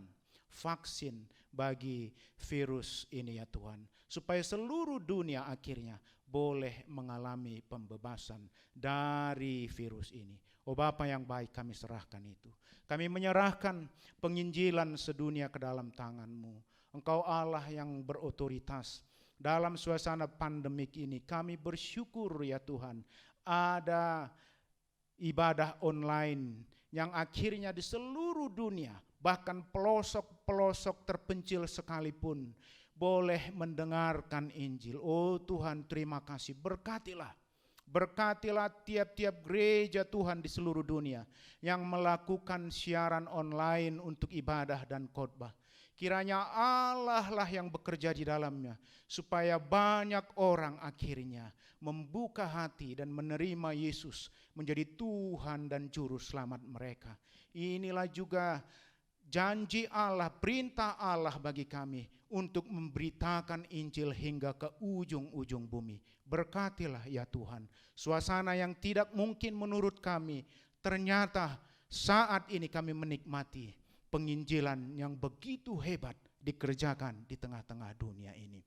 vaksin bagi virus ini ya Tuhan, supaya seluruh dunia akhirnya boleh mengalami pembebasan dari virus ini. Oh Bapa yang baik, kami serahkan itu. Kami menyerahkan penginjilan sedunia ke dalam tangan-Mu. Engkau Allah yang berotoritas dalam suasana pandemik ini. Kami bersyukur ya Tuhan, ada ibadah online yang akhirnya di seluruh dunia, bahkan pelosok-pelosok terpencil sekalipun, boleh mendengarkan Injil. Oh Tuhan, terima kasih. Berkatilah tiap-tiap gereja Tuhan di seluruh dunia yang melakukan siaran online untuk ibadah dan khotbah. Kiranya Allah lah yang bekerja di dalamnya, supaya banyak orang akhirnya membuka hati dan menerima Yesus menjadi Tuhan dan Juru Selamat mereka. Inilah juga janji Allah, perintah Allah bagi kami untuk memberitakan Injil hingga ke ujung-ujung bumi. Berkatilah ya Tuhan, suasana yang tidak mungkin menurut kami, ternyata saat ini kami menikmati penginjilan yang begitu hebat dikerjakan di tengah-tengah dunia ini.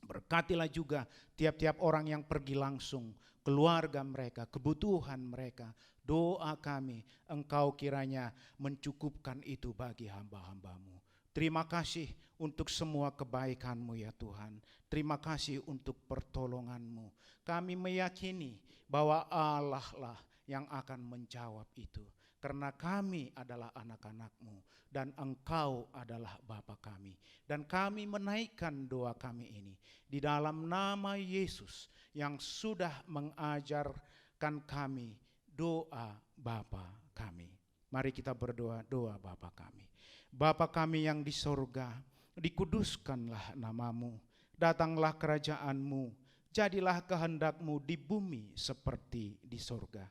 Berkatilah juga tiap-tiap orang yang pergi langsung, keluarga mereka, kebutuhan mereka. Doa kami, Engkau kiranya mencukupkan itu bagi hamba-hamba-Mu. Terima kasih untuk semua kebaikan-Mu ya Tuhan. Terima kasih untuk pertolongan-Mu. Kami meyakini bahwa Allah lah yang akan menjawab itu. Karena kami adalah anak-anak-Mu dan Engkau adalah Bapa kami. Dan kami menaikkan doa kami ini di dalam nama Yesus yang sudah mengajarkan kami doa Bapa kami. Mari kita berdoa, doa Bapa kami. Bapa kami yang di sorga, dikuduskanlah nama-Mu, datanglah kerajaan-Mu, jadilah kehendak-Mu di bumi seperti di sorga.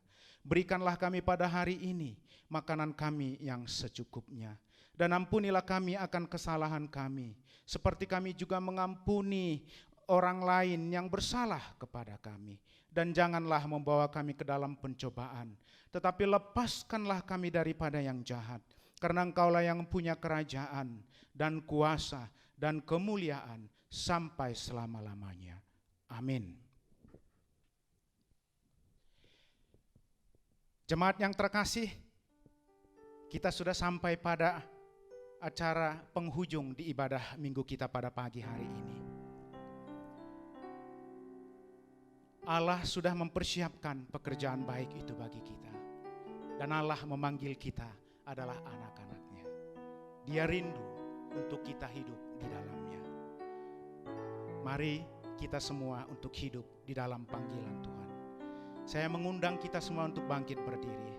Berikanlah kami pada hari ini makanan kami yang secukupnya, dan ampunilah kami akan kesalahan kami, seperti kami juga mengampuni orang lain yang bersalah kepada kami. Dan janganlah membawa kami ke dalam pencobaan, tetapi lepaskanlah kami daripada yang jahat. Karena Engkaulah yang punya kerajaan dan kuasa dan kemuliaan sampai selama-lamanya. Amin. Jemaat yang terkasih, kita sudah sampai pada acara penghujung di ibadah minggu kita pada pagi hari ini. Allah sudah mempersiapkan pekerjaan baik itu bagi kita. Dan Allah memanggil kita adalah anak-anaknya. Dia rindu untuk kita hidup di dalamnya. Mari kita semua untuk hidup di dalam panggilan Tuhan. Saya mengundang kita semua untuk bangkit berdiri,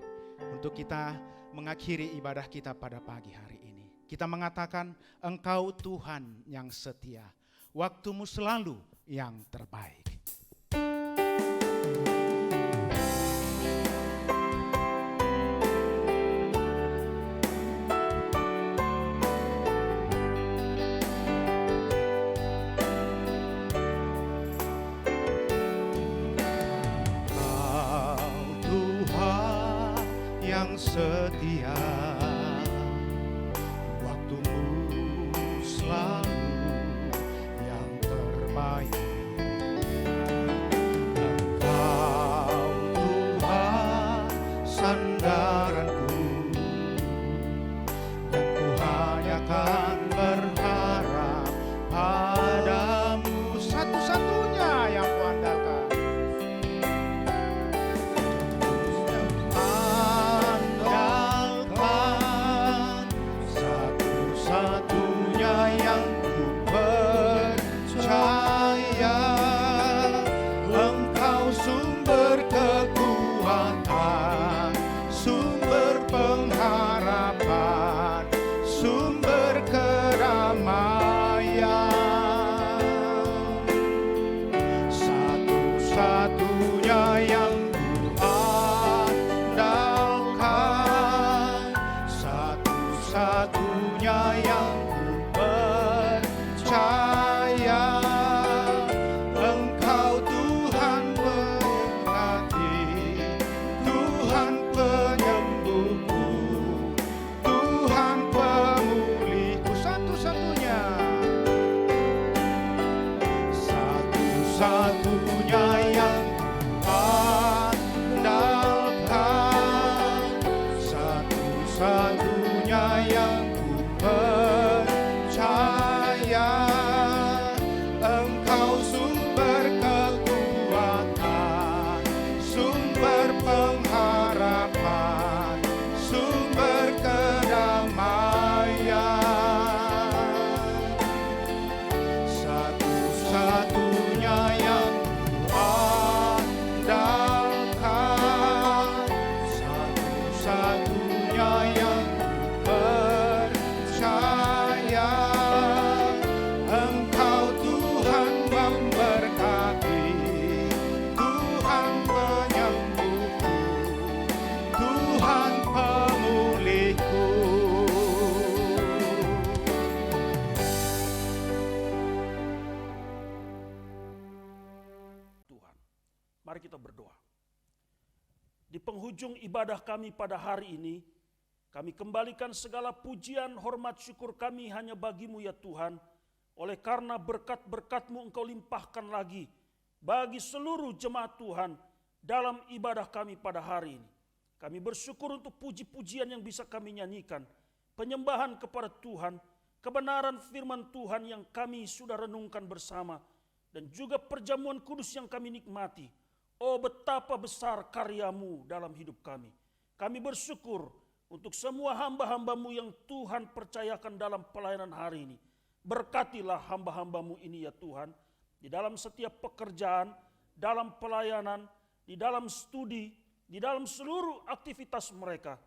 untuk kita mengakhiri ibadah kita pada pagi hari ini. Kita mengatakan, Engkau Tuhan yang setia, waktu-Mu selalu yang terbaik. Setia, waktu-Mu selalu yang terbaik. Engkau Tuhan sandaranku, dan ku hanya akan berharap padamu, satu-satunya yang ku andalkan. Sumber pengharapan, Mari kita berdoa. Di penghujung ibadah kami pada hari ini, kami kembalikan segala pujian, hormat, syukur kami hanya bagimu ya Tuhan. Oleh karena berkat-berkat-Mu Engkau limpahkan lagi bagi seluruh jemaat Tuhan dalam ibadah kami pada hari ini. Kami bersyukur untuk puji-pujian yang bisa kami nyanyikan, penyembahan kepada Tuhan, kebenaran firman Tuhan yang kami sudah renungkan bersama, dan juga perjamuan kudus yang kami nikmati. Oh, betapa besar karya-Mu dalam hidup kami. Kami bersyukur untuk semua hamba-hamba-Mu yang Tuhan percayakan dalam pelayanan hari ini. Berkatilah hamba-hamba-Mu ini ya Tuhan, di dalam setiap pekerjaan, dalam pelayanan, di dalam studi, di dalam seluruh aktivitas mereka.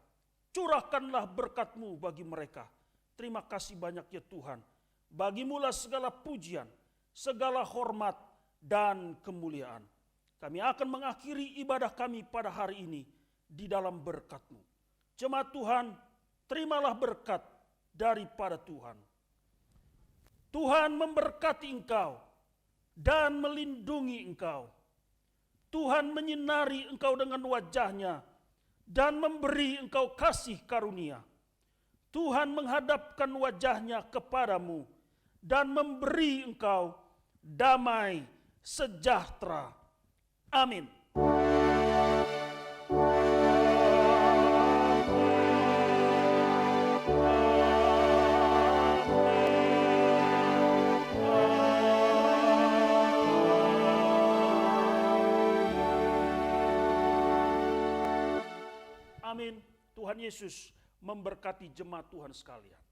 Curahkanlah berkat-Mu bagi mereka. Terima kasih banyak ya Tuhan. Bagimulah segala pujian, segala hormat dan kemuliaan. Kami akan mengakhiri ibadah kami pada hari ini di dalam berkat-Mu. Jemaat Tuhan, terimalah berkat daripada Tuhan. Tuhan memberkati engkau dan melindungi engkau. Tuhan menyinari engkau dengan wajah-Nya dan memberi engkau kasih karunia. Tuhan menghadapkan wajah-Nya kepadamu dan memberi engkau damai sejahtera. Amin. Amin. Tuhan Yesus memberkati jemaat Tuhan sekalian.